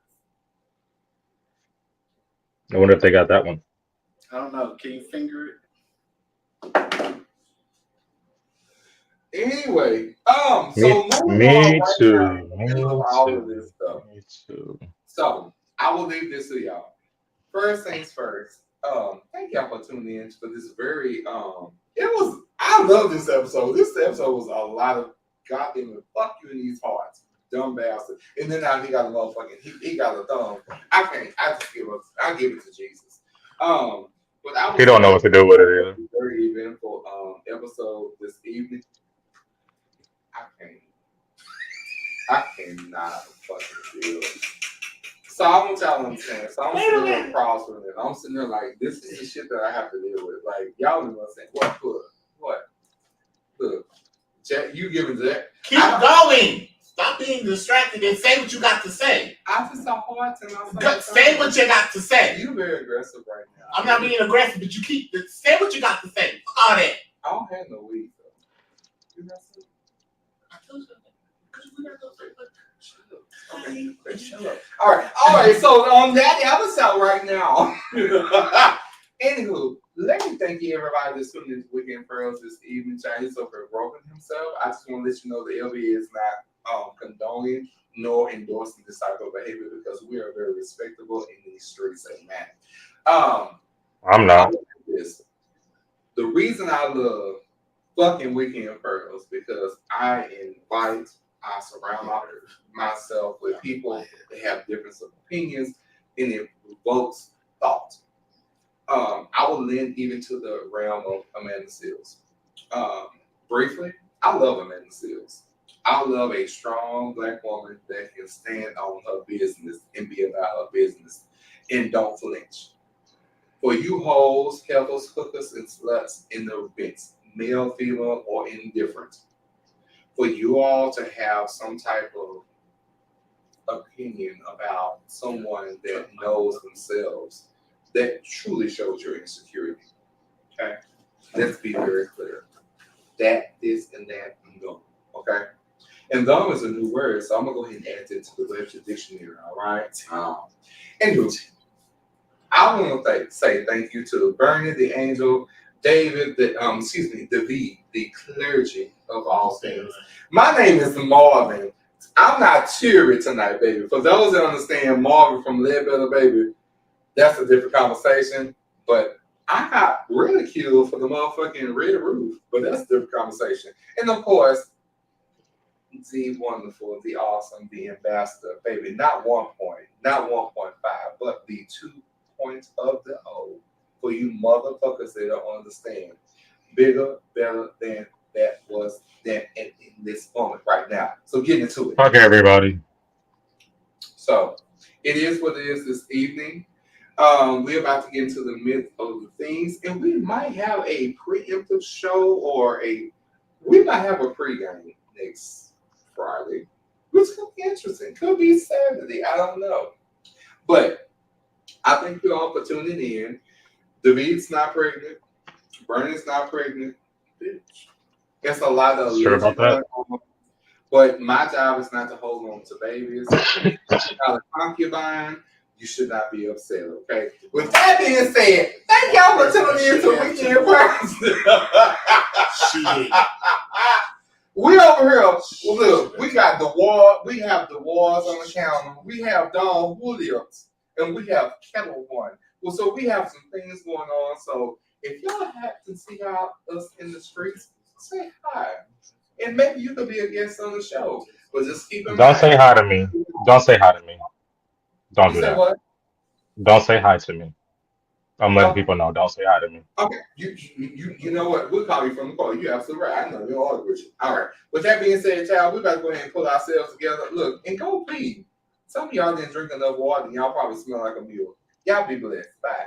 I wonder if they got that one. I don't know. Can you finger it? Anyway, me too. All of this stuff. Me too. So I will leave this to y'all. First things first. Thank y'all for tuning in for this very I love this episode. This episode was a lot of goddamn fuck you in these hearts. Dumb bastard. And then now he got a motherfucking he got a thumb. I give it to Jesus. But He don't know what to do with it either. Very eventful episode this evening. I cannot fucking deal. So I want y'all to understand. So I'm sitting there across from it. I'm sitting there like, this is the shit that I have to deal with. Like, y'all know what I'm saying. What? Look, Jack, you giving Jack. Keep going. Stop being distracted and say what you got to say. I just saw hearts and I say what you got to say. You're very aggressive right now. I'm not being aggressive, but you keep say what you got to say. Fuck all that. I don't have no weed though. I told you. Shut up. All right. So on that episode right now. Anywho, let me thank you everybody that's tuning into Weekend Pearls this evening. Chinese over broken himself. I just want to let you know the LB is not condoning nor endorsing this type of behavior because we are very respectable in these streets, amen. I'm not. The reason I love fucking Weekend Pearls because I surround myself with people that have different opinions and it evokes thought. I will lend even to the realm of Amanda Seales. Briefly, I love Amanda Seales. I love a strong black woman that can stand on her business and be about her business and don't flinch. For you hoes, heifers, hookers, and sluts in the events, male, female, or indifferent, for you all to have some type of opinion about someone that knows themselves, that truly shows your insecurity. Okay? Let's be very clear. That, this, and that, and dumb. Okay? And dumb is a new word, so I'm going to go ahead and add it to the Webster Dictionary, all right? Anyway, I want to say thank you to Bernie, the angel, David, the clergy of all things. My name is Marvin. I'm not cheery tonight, baby. For those that understand Marvin from Leadbetter, baby, that's a different conversation. But I got ridiculed for the motherfucking red roof. But that's a different conversation. And of course, the wonderful, the awesome, the ambassador, baby. Not 1 point, not 1.5, but the 2 points of the O for you motherfuckers that don't understand. Bigger, better than that was than in this moment right now. So get into it. Fuck everybody. So it is what it is this evening. We're about to get into the myth of the things, and we might have a preemptive show or we might have a pregame next Friday, which could be interesting. Could be Saturday. I don't know. But I thank you all for tuning in. David's not pregnant. Bernie's not pregnant. It's a lot of Sure about that? But my job is not to hold on to babies. If you got a concubine, you should not be upset, okay? With that being said, thank y'all for tuning in to Weekend Prayers. Shit. We over here, look, we got the war, we have the wars on the counter, we have Don Williams, and we have Kettle One. Well, so we have some things going on. So if y'all happen to see us in the streets, say hi. And maybe you could be a guest on the show. But just keep in Don't mind. say hi to me. Don't say hi to me. Don't You do said that. what? Don't say hi to me. I'm letting Okay. people know. Don't say hi to me. Okay, you know what? We'll call you from the call. You're absolutely right. I know you're all with you. All right. With that being said, child, we about to go ahead and pull ourselves together. Look, and go pee. Some of y'all didn't drink enough water, and y'all probably smell like a mule. Y'all be blessed. Bye.